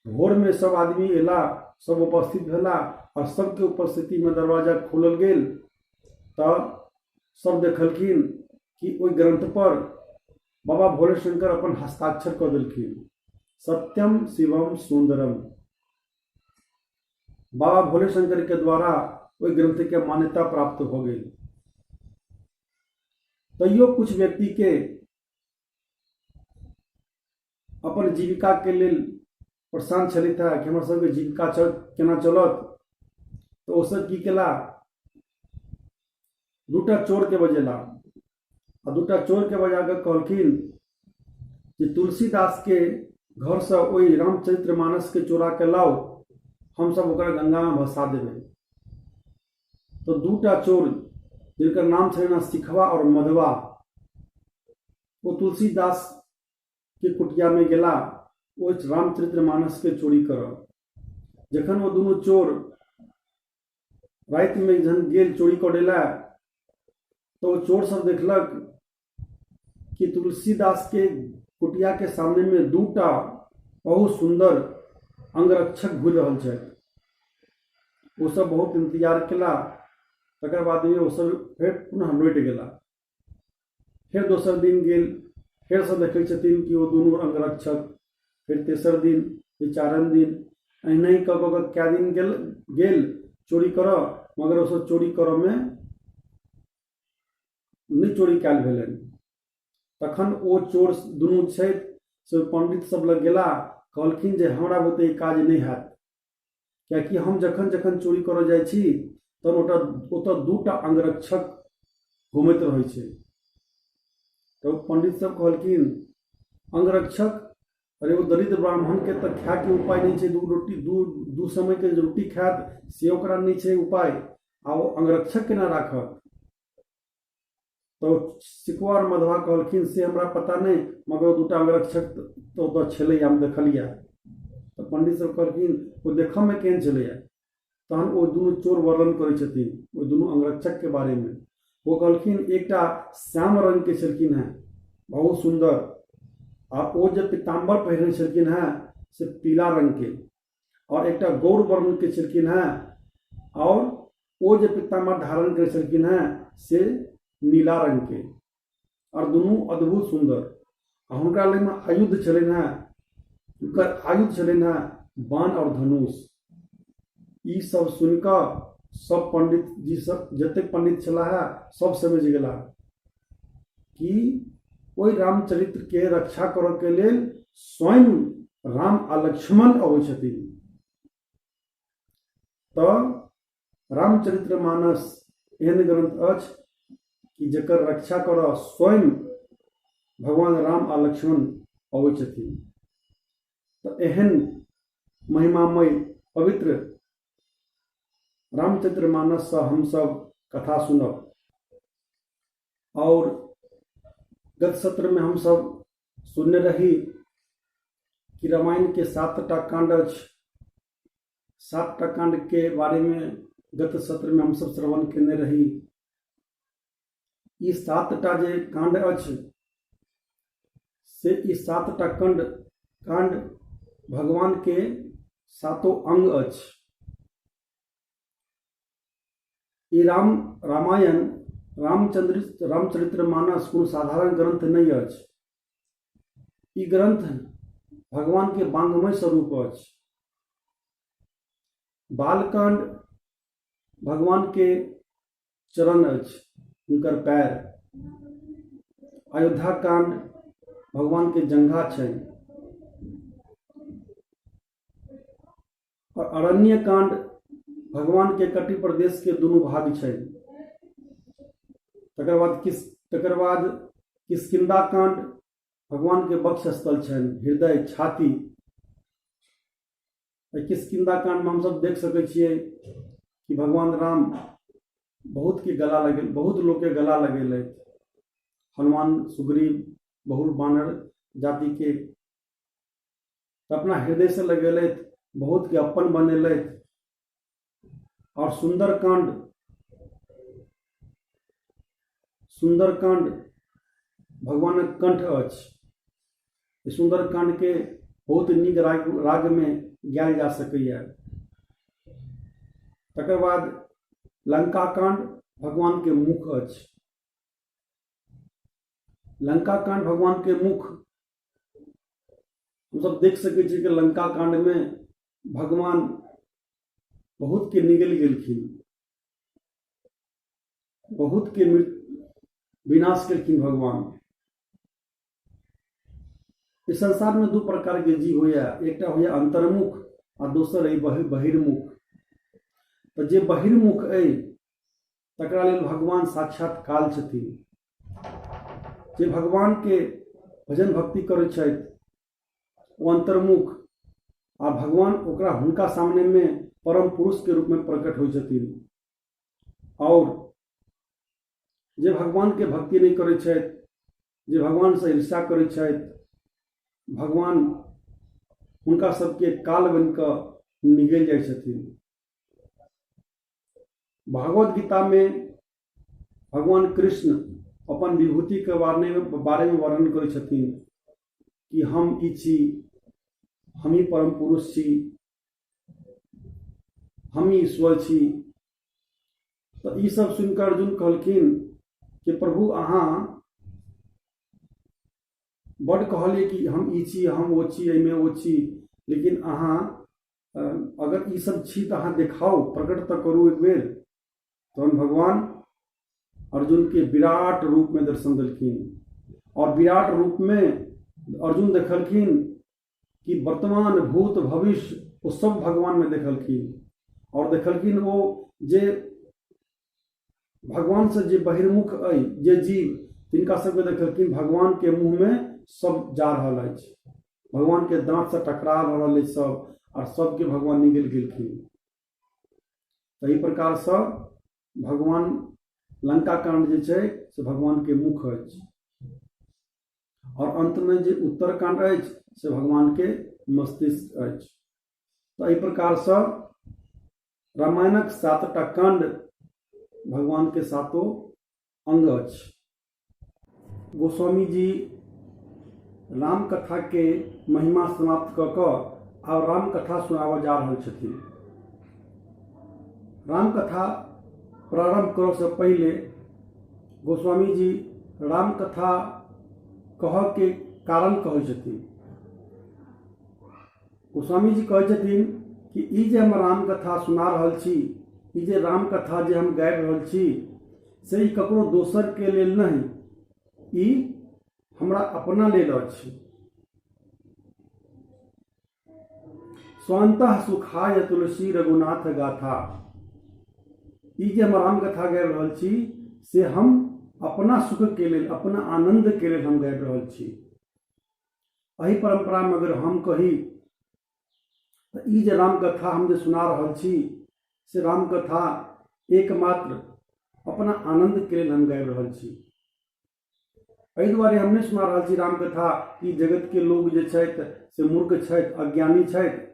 [SPEAKER 1] भोर में सब आदमी एला, सब उपस्थित भेला और सबके उपस्थिति में दरवाजा खोलल गेल। तब सब देखलखिन कि ओहि ग्रंथ पर बाबा भोले शंकर अपन हस्ताक्षर कऽ देलखिन, सत्यम शिवम सुंदरम। बाबा भोले शंकर के द्वारा ओहि ग्रंथ के मान्यता प्राप्त हो गई। तैयो कुछ व्यक्ति के अपन जीविका के लेल परेशान छलथि कि हमर सबके जीविका केना चलत। तो ओ सब की केला, दूटा चोर के बजेला और दूटा चोर के बजा के कहलखिन कि तुलसीदास के घर से ओहि रामचरित्र मानस के चोरा के लाओ, हम सब ओकरा गंगा में भसा देवे। तो दूटा चोर जिनकर नाम छलनि सिखवा और मधवा, वो तुलसीदास के कुटिया में गेला ओ रामचरितमानस के चोरी करब। जखन वो दुनू चोर रात में जहन गेल चोरी करेला तो चोर सब देखलक कि तुलसीदास के कुटिया के सामने में दूटा बहुत सुंदर अंगरक्षक घूर रहल छै। वो सब बहुत इंतजार केला, तकर बाद में वो सब फिर पुनः लौटि गेला। फिर दोसर दिन गेल, फिर सब देखै छथिन कि वो दुनू अंगरक्षक। फिर तेसर दिन, फिर चारम दिन, एहिना कऽ कऽ कए दिन गेल चोरी करऽ, मगर ओ सब चोरी करऽ में नहि चोरी कयल भेलनि। तखन ओ चोर दुनू छथि से पंडित सब लग गेला, कहलखिन जे हमरा बुते ई काज नहि हैत, कियाकि हम जखन जखन चोरी करऽ जाइ छी तहन ओतऽ दूटा अंगरक्षक घुमैत रहै छै। तो पंडित सब कहलखिन अंगरक्षक, अरे वो दरिद्र ब्राह्मण के तो खाए के उपाय नहीं छै, दू समय के रोटी खायत से ओकरा नहीं छै उपाय, आ वो अंगरक्षक केना राखत। तो सिखवा और मधवा कहलखिन से हमरा पता नहीं, मगर दूटा अंगरक्षक तो छलै, हम देखलिया। तो पंडित सब कहलखिन वो देखऽ में केहन छलैया। तहन वो दुनू चोर वर्णन करै छथिन वो दुनू अंगरक्षक के बारे में। वो कहलखिन एकटा श्याम रंग के छलखिन हैं, बहुत सुंदर, और वो जब पीताम्बर पहिरने छलखिन हैं से पीला रंग के, और एकटा गौर वर्ण के छलखिन हैं, और वो जो पीताम्बर धारण करे छलखिन हैं से नीला रंग के, और दुनू अद्भुत सुंदर। हुनका लग में आयुध छलनि हैं, हुनकर आयुध छलनि हैं बाण और धनुष। ई सब सुनिकऽ सब पंडित जी सब जतेक पंडित छला है सब समझ गेला कि ओहि रामचरित्र के रक्षा करऽ के लेल स्वयं राम आ लक्ष्मण अबै छथिन। तऽ रामचरितमानस एहन ग्रंथ अछि कि जकर रक्षा करऽ स्वयं भगवान राम आ लक्ष्मण अबै छथिन। तऽ एहन महिमामय पवित्र रामचरितमानस से हम सब कथा सुनब। और गत सत्र में हम सब सुनने रही कि रामायण के 7टा कांड अछि। 7टा कांड के बारे में गत सत्र में हम सब श्रवण केने रही। ई 7टा जे कांड अछि से ई 7टा कांड भगवान के 7 अंग अछि। ई रामायण रामचरितमानस कोनो साधारण ग्रंथ नहीं अछि। ई ग्रंथ भगवान के वांग्मय स्वरूप अछि। बालकांड भगवान के चरण अछि, हुनकर पैर। अयोध्या कांड भगवान के जंघा छनि, और अरण्य कांड भगवान के कटि प्रदेश के दुनू भाग छनि। तकर बाद किष्किंधा कांड भगवान के वक्ष स्थल छनि, हृदय, छाती। किष्किंधा कांड में हम सब देख सकै छियै कि भगवान राम बहुत लोग के गला लगेलथि। हनुमान, सुग्रीव, बहुत बानर जाति के अपना हृदय से लगेलथि, बहुत के अपन बनेलथि। और सुंदरकांड भगवान कंठ अछि। सुंदरकांड के बहुत नीक राग में गायल जा सकैया। तकर बाद लंका कांड भगवान के मुख अछि। लंका कांड भगवान के मुख हम सब देख सकै छी कि लंका कांड में भगवान बहुत के निगल गेलखिन, बहुत के विनाश केलखिन भगवान। इस संसार में 2 प्रकार के जीव होइया, एकटा होइया अंतर्मुख आ दोसर है बहिर्मुख। तो जे बहिर्मुख है तकरा लेल भगवान साक्षात काल छथिन। जे भगवान के भजन भक्ति करै छथि वो अंतर्मुख, आ भगवान ओकरा हुनका सामने में परम पुरुष के रूप में प्रकट होइ छथिन। और जे भगवान के भक्ति नहीं करै छथि, जे भगवान से ईर्ष्या करै छथि, भगवान हुनका सबके काल बनि कऽ निगलि जाइ छथिन। भागवत गीता में भगवान कृष्ण अपन विभूति के बारे में वर्णन करै छथिन कि हम ई छी, हम ही परम पुरुष छी, हम ही ईश्वर छी। तो ई सब सुनकर अर्जुन कहलखिन कि प्रभु अहाँ बड़ कहलिए कि हम ई छी, हम वो छी, एहिमे वो छी, लेकिन अहाँ अगर ई सब छी तो अहाँ देखाओ, प्रकट तो करू एक बेर। तहन भगवान अर्जुन के विराट रूप में दर्शन देलखिन और विराट रूप में अर्जुन देखलखिन कि वर्तमान भूत भविष्य वो सब भगवान में देखलखिन और देखलखिन वो जे भगवान से जे बहिर्मुख अइ, जे जीव, तिनका सबके देखलखिन भगवान के मुंह में सब जा रहल अछि, भगवान के दांत से टकरा रहल अछि सब, और सबके भगवान निगल गेलखिन। तही प्रकार से भगवान लंका कांड जे छै से भगवान के मुख अछि और अंत में जे उत्तर कांड अछि से भगवान के मस्तिष्क अछि। तो एहि प्रकार से रामायणक 7टा कांड भगवान के 7 अंग अछि। गोस्वामी जी राम कथा के महिमा समाप्त कऽ कऽ आब राम कथा सुनाबऽ जा रहल छथिन। राम कथा प्रारंभ करऽ से पहले गोस्वामी जी राम कथा कहऽ के कारण कहै छथिन। गोस्वामी जी कहै छथिन कि ई जे हम राम कथा सुना रहल छी, ई जे राम कथा जे हम गाबि रहल छी, से ई ककरो दोसर के लेल नहीं, ई हमरा अपना लेल अछि। स्वन्तः सुखाय तुलसी रघुनाथ गाथा। ई जे हम राम कथा गाबि रहल छी से हम अपना सुख के लेल, अपना आनंद के लेल हम गाबि रहल छी। एही परंपरा में अगर हम कही तो ई जे राम कथा हम जे सुना रहल छी से राम कथा एकमात्र अपना आनंद के लेल हम गाबि रहल छी। एहि दुआरे हम नहीं सुना रहल छी राम कथा कि जगत के लोग जे छथि से मूर्ख छथि, अज्ञानी छथि,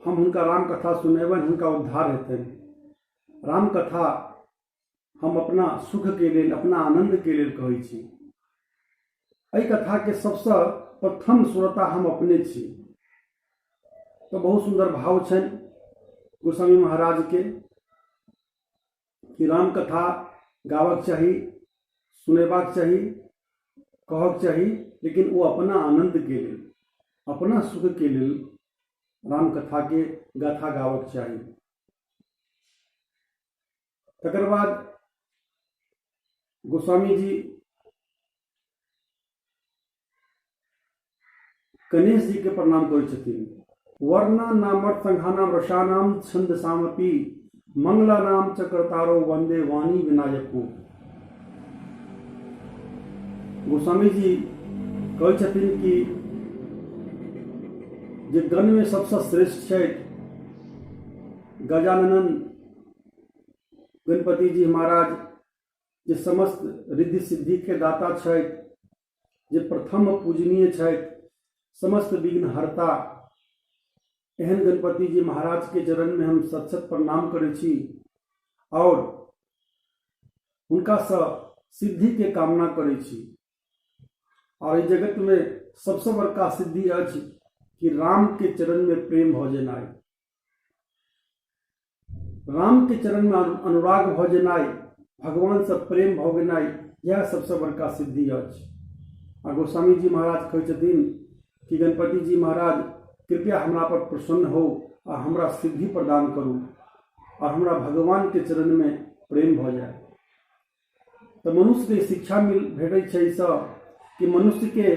[SPEAKER 1] हम हुनका राम कथा सुनेबनि, हुनका उद्धार हेतनि। राम कथा हम अपना सुख के लेल, अपना आनंद के लेल कहै छी। एहि कथा के सबसे प्रथम श्रोता हम अपने छी। तो बहुत सुंदर भाव छनि गोस्वामी महाराज के कि राम कथा गावक चाही, सुनेबाक चाही, कहक चाही, लेकिन वो अपना आनंद के लेल, अपना सुख के लेल राम कथा के गाथा गावक चाही। तकर बाद गोस्वामी जी गणेश जी के प्रणाम करै छथिन। वर्ण नामर्थ संघानाम रसानाम छंद सामपि मंगला नाम चक्रतारो वंदे वाणी विनायको। गोस्वामी जी कहै छथिन कि जे गण में सबसे श्रेष्ठ छथि गजानन गणपति जी महाराज, जे समस्त रिद्धि सिद्धि के दाता छथि, जे प्रथम पूजनीय छथि, समस्त विघ्न हरता, एहन गणपति जी महाराज के चरण में हम सत सत प्रणाम करै छी और हुनका से सिद्धि के कामना करै छी। और इस जगत में सबसे बड़का सिद्धि अछि कि राम के चरण में प्रेम भ जेनाइ, राम के चरण में अनुराग भ जेनाइ, भगवान से प्रेम भ गेनाइ, यह सबसे बड़का सिद्धि अछि। और गोस्वामी जी महाराज कहै छथिन कि गणपति जी महाराज कृपया हमरा पर प्रसन्न हो और हमरा सिद्धि प्रदान करू और हमरा भगवान के चरण में प्रेम भ जाए। तो मनुष्य के शिक्षा भेटै छै कि मनुष्य के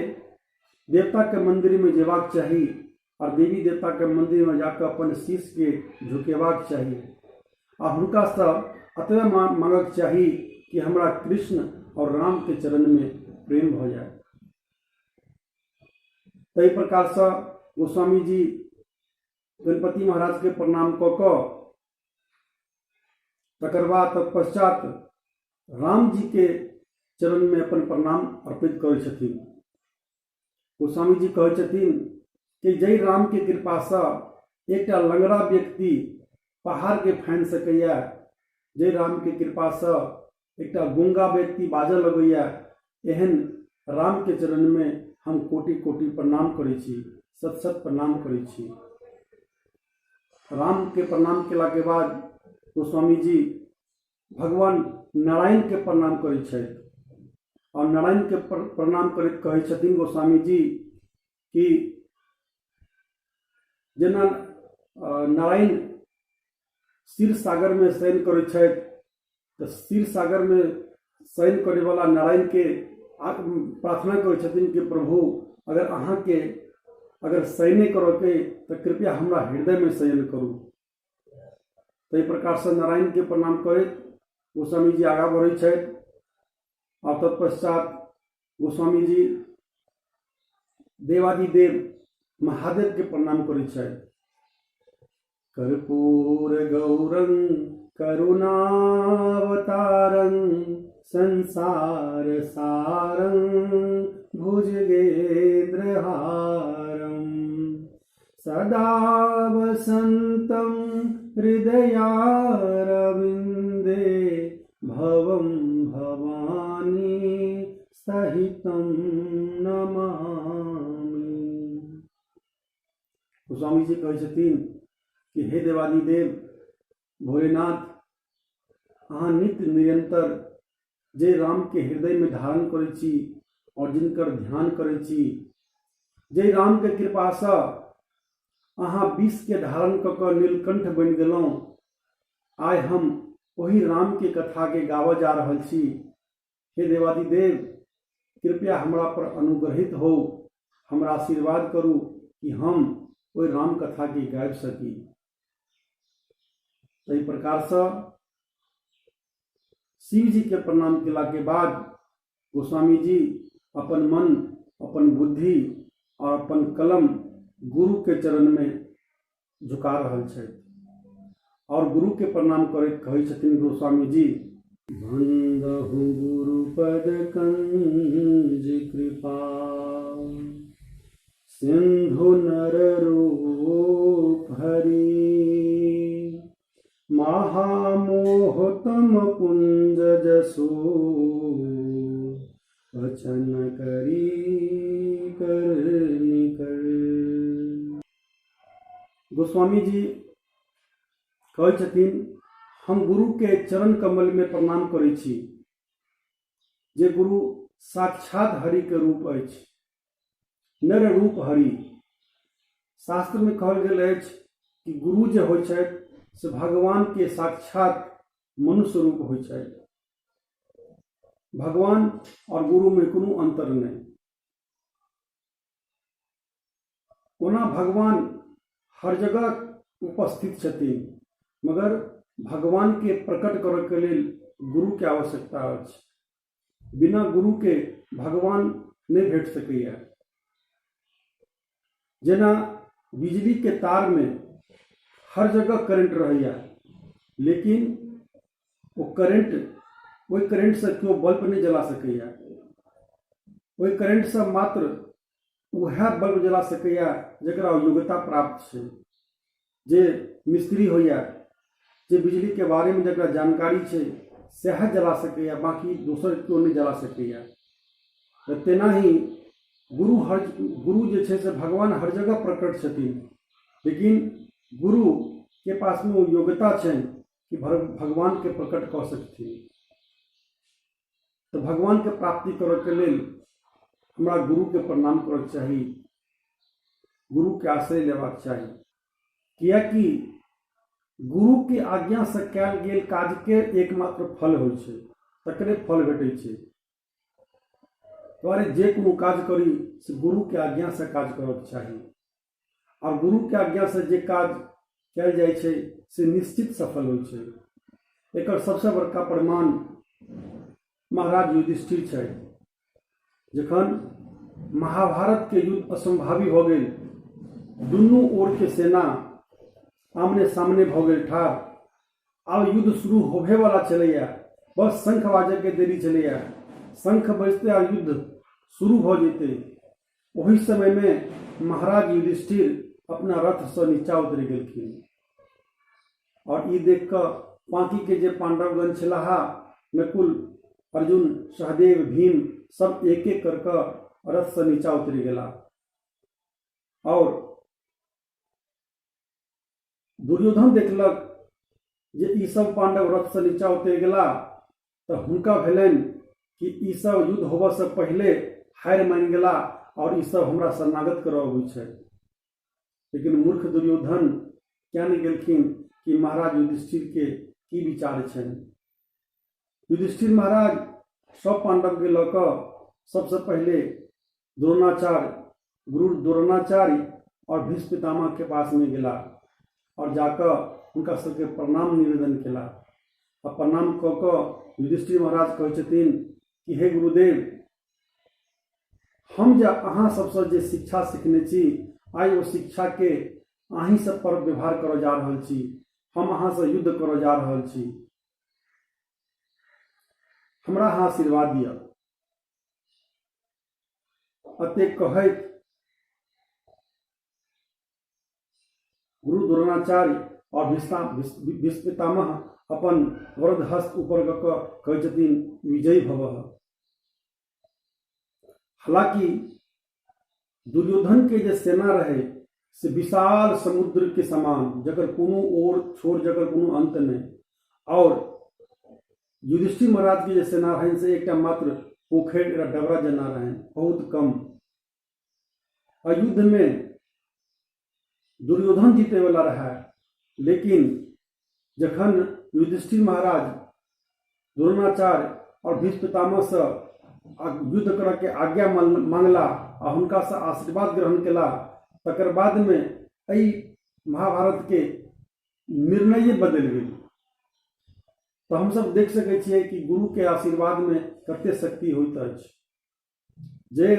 [SPEAKER 1] देवता के मंदिर में जेबाक चाही और देवी देवता के मंदिर में जाकर अपन शीश के झुकेबाक चाही और हुनका से अतबे मांगक चाही कि हमरा कृष्ण और राम के चरण में प्रेम भ जाए। तही प्रकार से गोस्वामी जी गणपति महाराज के प्रणाम कऽ कऽ तकर बाद तत्पश्चात राम जी के चरण में अपन प्रणाम अर्पित करै छथिन। गोस्वामी जी कहै छथिन कि जय राम के कृपा से एकटा लंगड़ा व्यक्ति पहाड़ के फानि सकैया, जय राम के कृपा से एकटा गूंगा व्यक्ति बाजऽ लगैया। एहन राम के चरण में हम कोटि कोटि प्रणाम करै छी, सत सत प्रणाम करै छी। राम के प्रणाम केला के बाद गोस्वामी जी भगवान नारायण के प्रणाम करै छथि और नारायण के प्रणाम करैत कहै छथिन गोस्वामी जी कि जेना नारायण क्षीर सागर में शयन करै छथि तो क्षीर सागर में शयन करे वाला नारायण के प्रार्थना करै छथिन कि प्रभु अगर अहाँ के अगर शयन करो के तो कृपया हमरा हृदय में शयन करू। तो प्रकार से नारायण के प्रणाम करैत गोस्वामी जी आगा बढ़ै छथि और तत्पश्चात गोस्वामी जी देवादिदेव महादेव के प्रणाम करै छथि। कर्पूर गौरं करुणावतारं संसार सारं भुजगेन्द्रहारं सदा वसन्तं हृदयारविन्दे भवं भवानी सहितं नमामि। गोस्वामी जी कहै छथिन कि हे देवादिदेव भोलेनाथ, अहाँ नित्य निरंतर जे राम के हृदय में धारण करै छी और जिनकर ध्यान करै छी, जे राम के कृपा से अहाँ विष के धारण क के नीलकंठ बनि गेलहुँ। आइ हम वही राम के कथा के गावऽ जा रहल छी। हे देवादिदेव, कृपया हमरा पर अनुग्रहित हो, हमरा आशीर्वाद करू कि हम ओहि राम कथा के गाबि सकी। तही प्रकार से शिव जी के प्रणाम केला के बाद गोस्वामी जी अपन मन, अपन बुद्धि और अपन कलम गुरु के चरण में झुका रहल छथि और गुरु के प्रणाम करैत कहै छथिन गोस्वामी जी, बंदहु गुरु पद कंज कृपा सिंधु नर रूप हरि महामोहतम कुंज जसो वचन करी कर निकर। गोस्वामी जी कहै छथिन हम गुरु के चरण कमल में प्रणाम करै छी, जे गुरु साक्षात हरि के रूप अछि, नर रूप हरि। शास्त्र में कहल गेल अछि कि गुरु जे होइ छथि से भगवान के साक्षात मनुष्य रूप होइ छथि। भगवान और गुरु में कोनो अंतर नहीं। ओना भगवान हर जगह उपस्थित छथिन, मगर भगवान के प्रकट करऽ के लेल गुरु के आवश्यकता अछि। बिना गुरु के भगवान नहीं भेट सकैया। जेना बिजली के तार में हर जगह करंट रहैया, लेकिन वो करंट, ओहि करंट से क्यों बल्ब नहीं जला सकैया। ओहि करंट से मात्र वह बल्ब जला सकैया जकरा योग्यता प्राप्त छै। जे मिस्त्री होइया, जे बिजली के बारे में जकरा जानकारी छै, सएह जला सकैया, बाकी दोसर क्यों नहीं जला सकैया। तेना ही गुरु जे छै से भगवान हर जगह प्रकट छथिन, लेकिन गुरु के पास में वो योग्यता छै कि भगवान के प्रकट कऽ सकथिन। तो भगवान के प्राप्ति करऽ के लेल हमरा गुरु के प्रणाम करऽ चाही, गुरु के आश्रय लेबाक चाही। कियाकि गुरु के आज्ञा से कयल गेल काज के एकमात्र फल होइ छै, तकरे फल भेटै छै। द्वारे जे कोनो काज करी से गुरु के आज्ञा से काज करऽ चाही, और गुरु के आज्ञा से जे काज कयल जाइ छै से निश्चित सफल होइ छै। एकर सबसे बड़का प्रमाण महाराज युधिष्ठिर छै। जखन महाभारत के युद्ध असंभावी भऽ गेल, दुनू ओर के सेना आमने सामने भऽ गेल ठाढ़, आब युद्ध शुरू होबे वाला चलैया, बस शंख बाजय के देरी चलैया। शंख बजते आ युद्ध शुरू भ जेतै। ओहि समय में महाराज युधिष्ठिर अपना रथ से नीचा उतरि गेलखिन और ई देख कऽ बाकी के जे पांडवगण छलाहा, नकुल, अर्जुन, सहदेव, भीम सब एक एक करके रथ से नीचा उतरि गेला। और दुर्योधन देखलक जे ई सब पांडव रथ से नीचा उतरि गेला, तऽ हुनका भेलनि कि ई सब युद्ध होबऽ से पहले हारि मान गेला और ई सब हमरा शरणागत करऽ अबै छै। लेकिन मूर्ख दुर्योधन क्या नहीं गेलखिन कि महाराज युधिष्ठिर के की विचार छनि। युधिष्ठिर महाराज सब पांडव के लऽ कऽ सबसे पहले द्रोणाचार्य, गुरु द्रोणाचार्य और भीष्म पितामह के पास में गेला और जाकर हुनका सबके प्रणाम निवेदन केला। आ प्रणाम कऽ कऽ युधिष्ठिर महाराज कहै छथिन कि हे गुरुदेव, हम जे अहाँ सबसे जे शिक्षा सीखने छी, आइ ओ शिक्षा के अहीं सब पर व्यवहार करऽ जा रहल छी। हम अहाँ से युद्ध करऽ जा रहल छी, हमरा अहाँ आशीर्वाद दिअ। अतेक कहैत गुरु द्रोणाचार्य और भीष्म पितामह अपन वरद हस्त ऊपर कऽ कऽ कहै छथिन विजयी भवः। हालांकि दुर्योधन के जे सेना रहे से विशाल समुद्र के समान, जकर कोनो ओर छोर, जकर कोनो अंत नहीं। और युधिष्ठिर महाराज की जे सेना रहन से एकटा मात्र पोखरि या डबरा जना रहन, बहुत कम। युद्ध में दुर्योधन जीते वाला रहा, लेकिन जखन युधिष्ठिर महाराज द्रोणाचार्य और भीष्म पितामह से युद्ध करऽ के आज्ञा मांगला आ हुनका से आशीर्वाद ग्रहण केला, तकर बाद में एहि महाभारत के निर्णय बदलि गेल। तो हम सब देख सकै छियै कि गुरु के आशीर्वाद में कते शक्ति होइत अछि। जे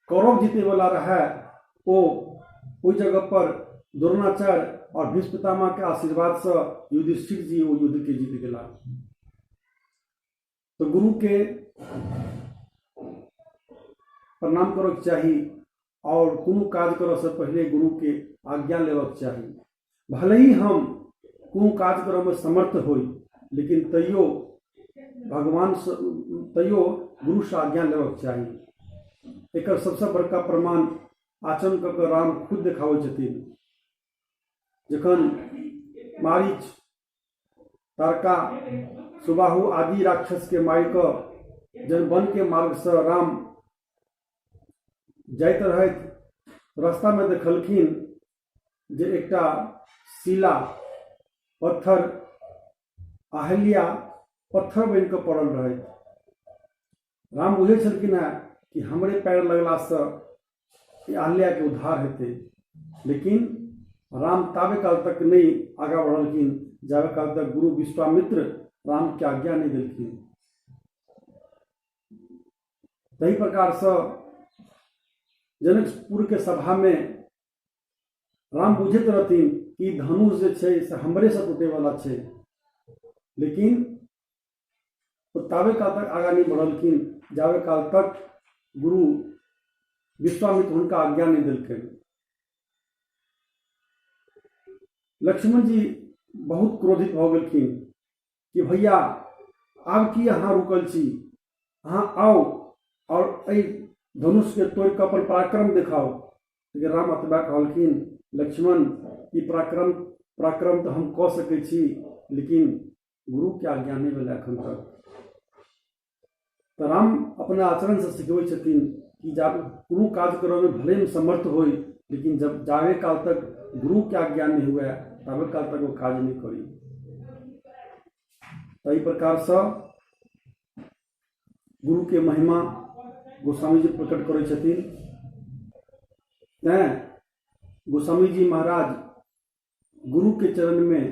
[SPEAKER 1] कौरव जीते वाला रहा, ओ ओहि जगह पर द्रोणाचार्य और भीष्म पितामह के आशीर्वाद से युधिष्ठिर जी वो युद्ध के जीत गेला। तो गुरु के प्रणाम करऽ के चाही और कोनो काज करऽ से पहले गुरु के आज्ञा लेवऽ के चाही। भले ही हम कोनो काज करऽ में समर्थ होई, लेकिन तैयो गुरु से आज्ञा लेवऽ के चाही। एकर सबसे बड़का प्रमाण आचरण कऽ के राम खुद देखाबै छथिन। जखन मारीच, तारका, सुबाहु आदि राक्षस के मारि कऽ जन वन के मार्ग से राम जाइत रहैत, रास्ता में देखलखिन जे एकटा शिला पत्थर, अहिल्या पत्थर बन के पड़ल रहैत। राम बुझे छलखिन है कि हमरे पैर लगला से अहिल्या के उद्धार हेतै, लेकिन राम ताबे काल तक नहीं आगा बढ़लखिन जाबे काल तक गुरु विश्वामित्र राम के आज्ञा नहीं देलखिन। तही प्रकार से जनकपुर के सभा में राम बुझैत रहथिन कि धनुष जे छै से हमरे से टूटे वाला छै, लेकिन वो ताबे काल तक आगा नहीं बढ़लखिन जाबे काल तक गुरु विश्वामित्र उनका आज्ञा नहीं दिलखिन। लक्ष्मण जी बहुत क्रोधित हो गेलखिन कि भैया आब की अहाँ रुकल छी, अहाँ आओ और एहि धनुष के तोड़ के अपन पराक्रम दिखाओ। लेकिन राम अतबा कहलखिन लक्ष्मण, ई पराक्रम तो हम कऽ सकै छी, लेकिन गुरु के आज्ञा नहीं भेलै एखन तक। तो राम अपना आचरण से सिखबै छथिन कि जब कोनो काज करऽ में भले में समर्थ होई, लेकिन जब जावे काल तक गुरु के आज्ञा नहीं हुआ तबे काल तक वो काज नहीं करी। तो इस प्रकार से गुरु के महिमा गोस्वामी जी प्रकट करै छथिन। तैं गोस्वामी जी महाराज गुरु के चरण में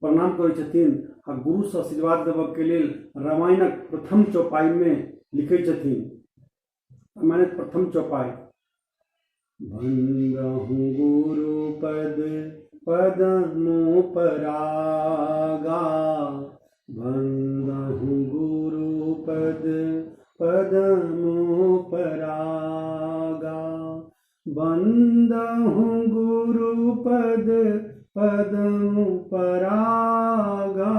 [SPEAKER 1] प्रणाम करै छथिन आ गुरु से आशीर्वाद देबऽ के लेल रामायणक प्रथम चौपाई में लिखै छथिन। रामायणक प्रथम चौपाई, भंगहु गुरु पद पदमु परागा, बंदहु गुरुपद पदमु परागा, बंदहु गुरुपद पदमु परागा,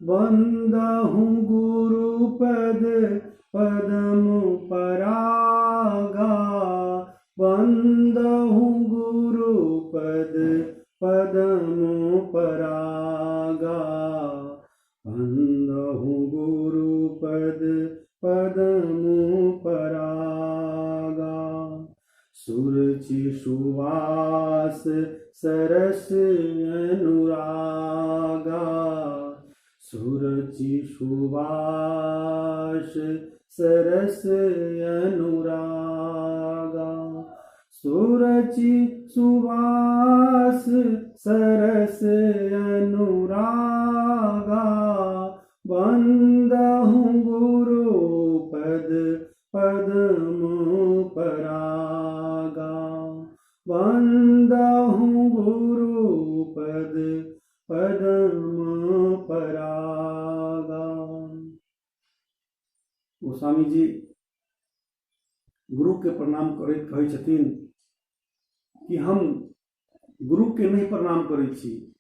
[SPEAKER 1] बंदहु गुरुपद पदमु परागा, बंदहु गुरुपद पदमु परागा, बंदहु गुरुपद पदमु परागा। सुरुचि सुवास सरस अनुरागा, सुरुचि सुवास सरस अनुरागा, सुरुचि सुवास सरस अनुरागा, बंदहु गुरुपद पदमु परागा, बंदहु गुरुपद पदमु परागा। गोस्वामी जी गुरु के प्रणाम करैत कहै छथिन कि हम गुरु के नहीं प्रणाम करै छी,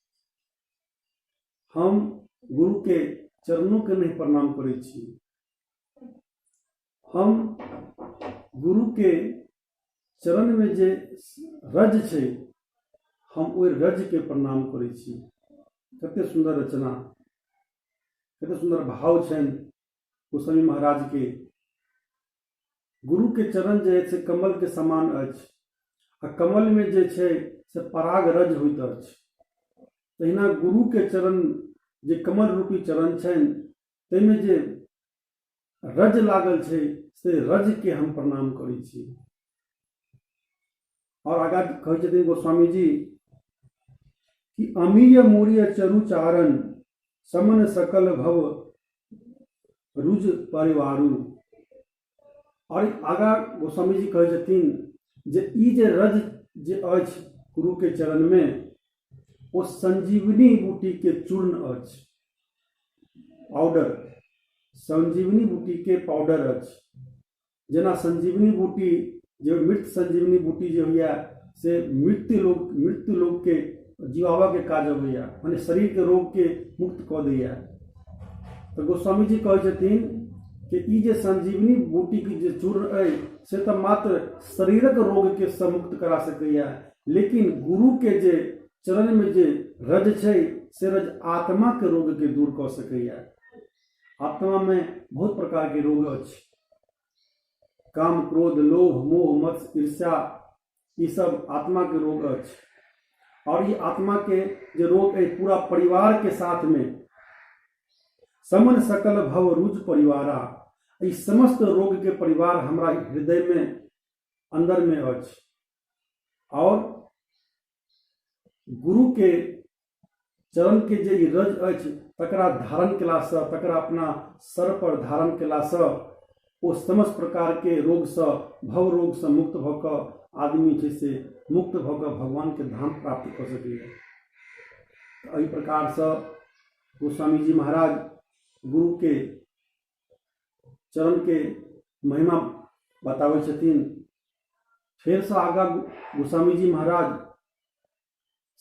[SPEAKER 1] हम गुरु के चरणों के नहीं प्रणाम करै छी, हम गुरु के चरण में जे रज छै हम ओहि रज के प्रणाम करै छी। कते सुंदर रचना, कते सुंदर भाव छनि गोस्वामी महाराज के। गुरु के चरण जे छै कमल के समान अछि, आ कमल में जे छै से पराग रज होइत अछि। तहिना गुरु के चरण जे कमल रूपी चरण छनि ताहिमे जे रज लागल छै से रज के हम प्रणाम करै छी। और आगा कहै छथिन गोस्वामी जी कि अमीय मूर्य चरु चारण, समन सकल भव रुज परिवारु। और आगा गोस्वामी जी कहै छथिन जे ई जे रज जे अछि गुरु के चरण में ओ संजीवनी बूटी के चूर्ण अछि, पाउडर, संजीवनी बूटी के पाउडर अछि। जेना संजीवनी बूटी जो मृत संजीवनी बूटी जो होइया से मृत्यु लोग के जीवावा के काज अबैया, माने शरीर के रोग के मुक्त कऽ दैया। तो गोस्वामी जी कहै छथिन कि ई जे संजीवनी बूटी के जे चूर्ण अछि से तऽ मात्र शरीरक रोग के मुक्त करा सकैया, लेकिन गुरु के जे चरण में जे रज छै से रज आत्मा के रोग के दूर कऽ सकैया। आत्मा में बहुत प्रकार के रोग अछि, काम क्रोध लोभ मोह मत्स्य ईर्ष्या, ये सब आत्मा के रोग अछि। और ये आत्मा के जो रोग है पूरा परिवार के साथ में समन सकल भव रुज परिवारा, इस समस्त रोग के परिवार हमारा हृदय में अंदर में अछि। और गुरु के चरण के जे रज अछि तकरा धारण केलासँ, तकरा अपना सर पर धारण केलासँ ओ समस्त प्रकार के रोग से, भव रोग से मुक्त भऽ कऽ आदमी छै से मुक्त भऽ कऽ भगवान के धाम प्राप्त कऽ सकैया। एहि प्रकार से गोस्वामी जी महाराज गुरु के चरण के महिमा बताबै छथिन। फिर से आगा गोस्वामी जी महाराज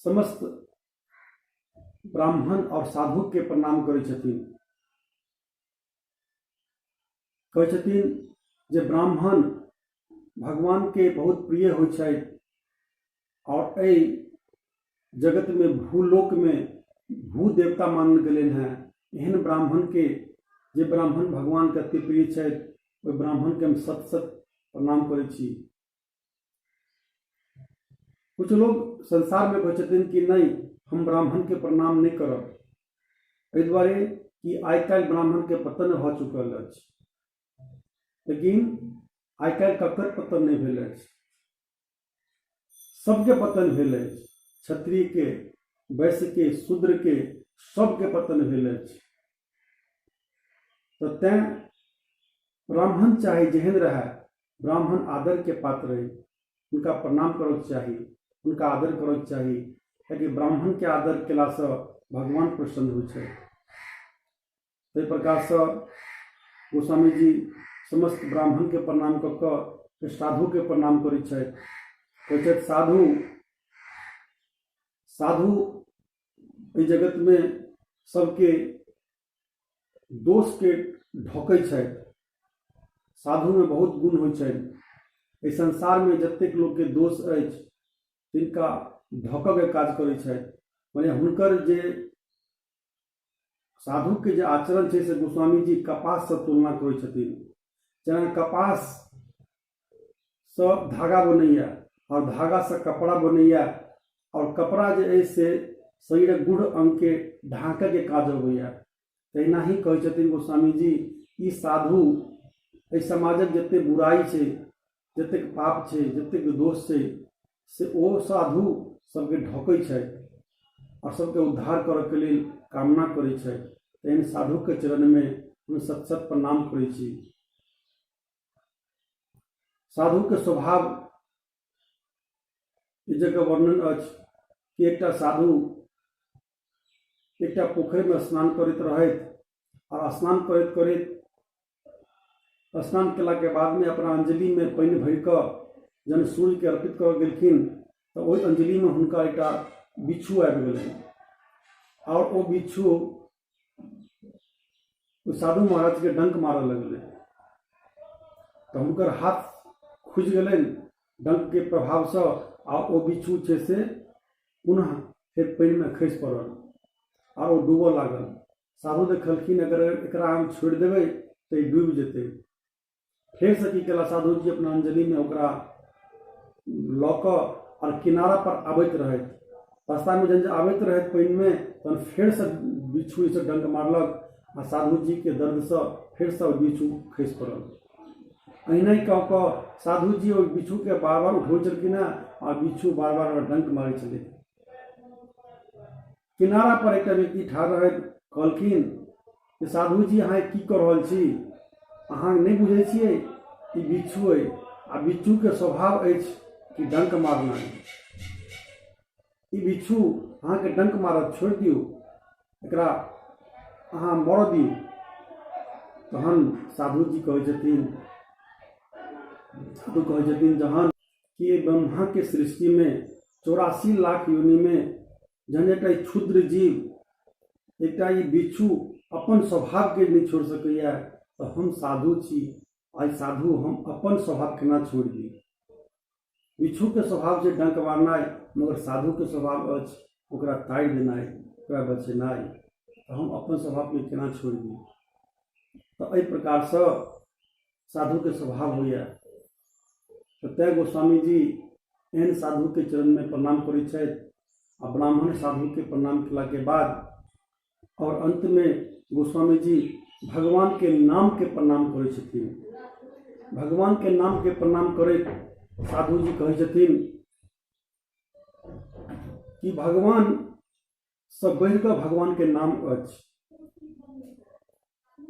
[SPEAKER 1] समस्त ब्राह्मण और साधु के प्रणाम करै छथिन। कहै छथिन जे ब्राह्मण भगवान के बहुत प्रिय होइ छै, और एहि जगत में भूलोक में भू देवता मानल गेल हैं। एहन ब्राह्मण के जे ब्राह्मण भगवान के अति प्रिय छै, ओहि ब्राह्मण के हम सत सत प्रणाम करै छी। कुछ लोग संसार में कहै छथिन कि नहीं हम ब्राह्मण के प्रणाम नहीं करब, एहि दुआरे कि आइ काल्हि ब्राह्मण के पतन भऽ चुकल अछि। लेकिन आइ काल्हि ककर पतन नहीं भेल अछि, सबके पतन भेल अछि। क्षत्रिय के, वैश्य के, शूद्र के, सबके पतन भेल अछि। तो तैं ब्राह्मण चाहे जेहन रहे, ब्राह्मण आदर के पात्र है, उनका प्रणाम करक चाही। उनका आदर करैके चाही, कियाकि ब्राह्मण के आदर केलासँ भगवान प्रसन्न होइ छै। ताहि प्रकारसँ गोस्वामी जी समस्त ब्राह्मण के प्रणाम कऽ कऽ साधु के प्रणाम करै छथि। कहै छथि साधु साधु एहि जगत में सबके दोष के ढकै छथि। साधु में बहुत गुण होइ छनि। एहि संसार में जतेक लोक के दोष अछि तिनका ढकऽ के काज करै छथि। माने हुनकर जे साधु के जे आचरण छै से गोस्वामी जी कपास से तुलना करै छथिन। जेना कपास से धागा बनैया और धागा से कपड़ा बनैया और कपड़ा जे है से शरीर गुड़ अंग के ढाके के काज अबैया। तहिना ही कहै छथिन गोस्वामी जी ई साधु एहि समाजक जते बुराई छै, जतेक पाप छै, जतेक दोष छै से ओ साधु सबके ढकै छै और सबके उद्धार करऽ के लेल कामना करै छै। तेहन साधु के चरण में हम सत सत प्रणाम करै छी। साधु के स्वभाव इस जगह वर्णन अछि कि एकटा साधु एकटा पोखरि में स्नान करैत रहैत और स्नान करैत करैत स्नान केला के बाद में अपना अंजलि में पानि भरि कऽ जहन सूर्य के अर्पित कर गेलखिन तऽ ओहि अंजलि में हुनका एकटा बिच्छू आबि गेलनि और ओ बिच्छू साधु महाराज के डंक मारऽ लगलै। तऽ हुनकर हाथ खुजि गेलनि डंक के प्रभाव से आ ओ बिच्छू छै से पुनः फेर पानि में खसि पड़ल और ओ डूबऽ लागल। साधु देखलखिन अगर एकरा हम छोड़ि देबै तऽ ई डूबि जेतै। फेर से की केला साधु जी अपना अंजलि में ओकरा लऽ कऽ और किनारा पर आबैत रहैत। रास्ता में जहन आबैत रहैत पानि में तहन फेर से बिच्छू से डंक मारलक आ साधु जी के दर्द से फेर से बिच्छू खसि पड़ल। अहिना कऽ कऽ साधु जी ओहि बिच्छू के बार बार उठबै छलखिन हेँ आ बिच्छू बार बार डंक मारै छलै। किनारा पर एकटा व्यक्ति ठाढ़ रहैत कहलखिन कि साधु जी अहाँ की कऽ रहल छी? अहाँ नहीं बुझै छियै ई बिच्छू अइ आ बिच्छू के स्वभाव अछि कि डंक मारनाइ। ई बिच्छू अहाँके डंक मारत, छोड़ि दियौ, एकरा अहाँ मरऽ दियौ। तहन साधु जी कहै छथिन जहन कि ब्रह्मा के सृष्टि में 84 लाख योनि में जहन एकटा क्षुद्र जीव एकटा ई बिच्छू अपन स्वभाव के नहीं छोड़ सकैया तो हम साधु छी। आई साधु हम अपन स्वभाव केना छोड़ दी? बिच्छू के स्वभाव से डंक मारनाइ, मगर साधु के स्वभाव अछि ओकरा ताड़ि देनाइ, ओकरा बचेनाइ। तो हम अपन स्वभाव के केना छोड़ दी? तो एहि प्रकार से साधु के स्वभाव होइया। तो तैं गोस्वामी जी एहन साधु के चरण में प्रणाम करै छथि आ ब्राह्मण साधु के प्रणाम केला के बाद और अंत में गोस्वामी जी भगवान के नाम के प्रणाम करै छथिन। भगवान के नाम के प्रणाम करैत साधु जी कहै छथिन कि भगवान से बढ़ि कऽ भगवान के नाम अछि।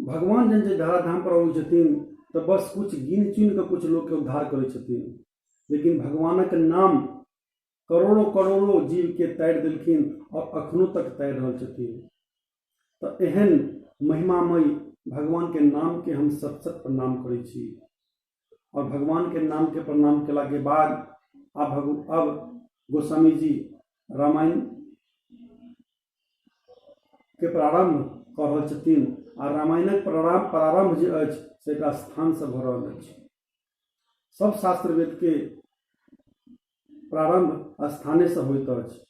[SPEAKER 1] भगवान जन जे धराधाम पर अबै छथिन तो बस कुछ गिन चुन के कुछ लोग के उद्धार करै छथिन, लेकिन भगवानक नाम करोड़ों करोड़ों जीव के ताड़ि देलखिन और अखनो तक ताड़ि रहल छथिन। तो एहन महिमामय भगवान के नाम के हम सत सत प्रणाम करै छी। और भगवान के नाम के प्रणाम केला के बाद अब गोस्वामी जी रामायण के प्रारंभ कऽ रहल छथिन आ रामायणक प्रारंभ जे अछि से एकटा स्थान से भऽ रहल अछि। सब शास्त्र वेद के प्रारंभ स्थाने से होइत अछि।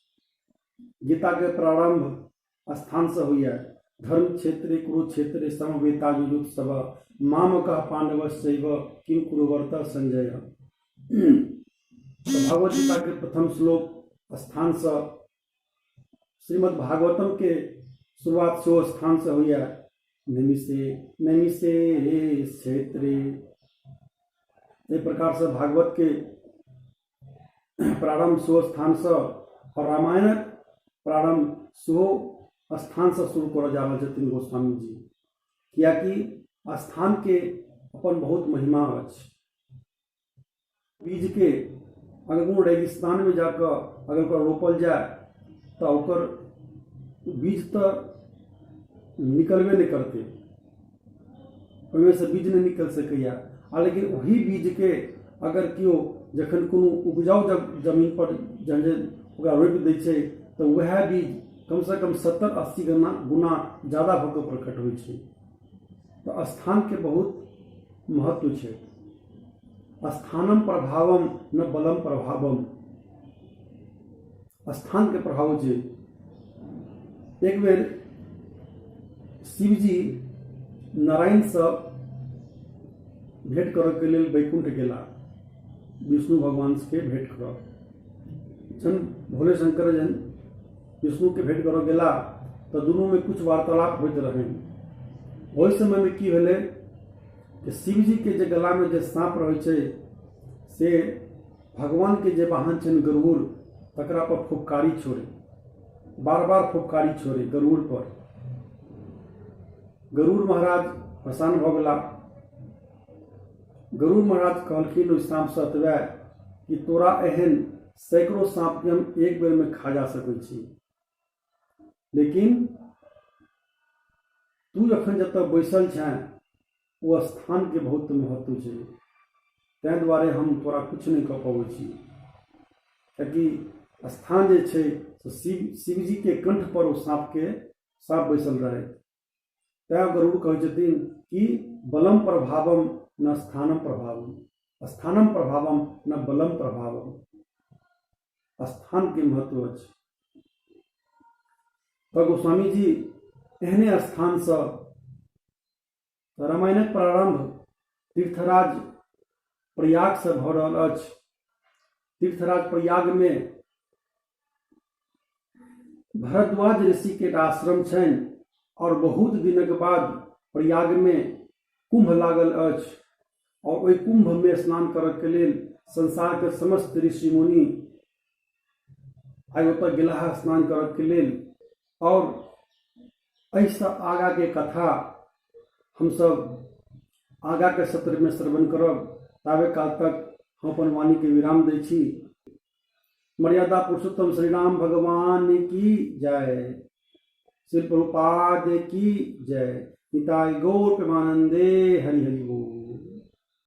[SPEAKER 1] गीता के प्रारंभ स्थान से होइया। धर्म क्षेत्रे कुरुक्षेत्रे समवेता युयुत्सव मामकः पांडवश्चैव किं कुरुवर्त संजय। तो भगवद गीता के प्रथम श्लोक स्थान से, श्रीमद् भागवतम के शुरुआत सो स्थान से हुई है। नमिसे क्षेत्रे। इस प्रकार से भागवत के प्रारंभ सो स्थान से और रामायण प्रारंभ सो स्थान से शुरू कर जा रहे छथिन गोस्वामी जी। किया कि स्थान के अपन बहुत महिमा अछि। बीज के अगर कोनो रेगिस्तान में जाकर अगर ओकरा रोपल जाए तो ओकर बीज तो निकलबे नहीं करते, ओहिमे से बीज नहीं निकल सकैया। लेकिन वही बीज के अगर केओ जखन कोनो उपजाऊ जमीन पर जहन जे ओकरा रोपि दै छै तो वह बीज कम से कम 70-80 गुना ज़्यादा भऽ कऽ प्रकट होइ छै। तो स्थान के बहुत महत्व छै। स्थानम प्रभावम न बलम प्रभावम। स्थान के प्रभाव छै। एक बेर शिवजी नारायण से भेंट करऽ के लेल वैकुंठ गेला, विष्णु भगवान के भेंट करऽ। जन भोले शंकर जन विष्णु के भेंट करऽ गेला तो दोनों में कुछ वार्तालाप होइत रहे। ओहि समय में की भेलै कि शिवजी के जे गला में जे सांप रहै छै से भगवान के जे वाहन छनि गरुड़ तकरा पर फुफकारी छोड़े, बार बार फुफकारी छोड़े गरुड़ पर। गरुड़ महाराज प्रसन्न भऽ गेला। गरुड़ महाराज कहलखिन ओहि सांप से एतबे कि तोरा एहन सैकड़ों सांप के हम एक बेर में खा जा सकै छी, लेकिन तू जखन जतऽ बैसल छें वो स्थान के बहुत महत्व छै, तैं दुआरे हम तोरा कुछ नहीं कऽ पबै छी। कियाकि स्थान जे छै से शिवजी के कंठ पर ओ सांप बैसल रहे। तैं गरुड़ कहै छथिन कि बलम प्रभावम न स्थानम प्रभावम, स्थानम प्रभावम न बलम प्रभावम। स्थान के महत्व अछि। तो गोस्वामी जी एहने स्थान से रामायणक प्रारंभ तीर्थराज प्रयाग से भऽ रहल अछि। तीर्थराज प्रयाग में भरद्वाज ऋषि के आश्रम छनि और बहुत दिनक बाद प्रयाग में कुंभ लागल अछि और ओहि कुंभ में स्नान करऽ के लेल संसार के समस्त ऋषि मुनि आइ ओतऽ गेलाह स्नान करऽ के लेल। और एहिसँ आगा के कथा हम सब आगा के सत्र में श्रवण करब। ताबे काल तक हम अपन वाणी के विराम दै छी। मर्यादा पुरुषोत्तम श्री राम भगवान की जय। श्री प्रभुपाद की जय। निताय गौर प्रेमानंदे हरि हरि।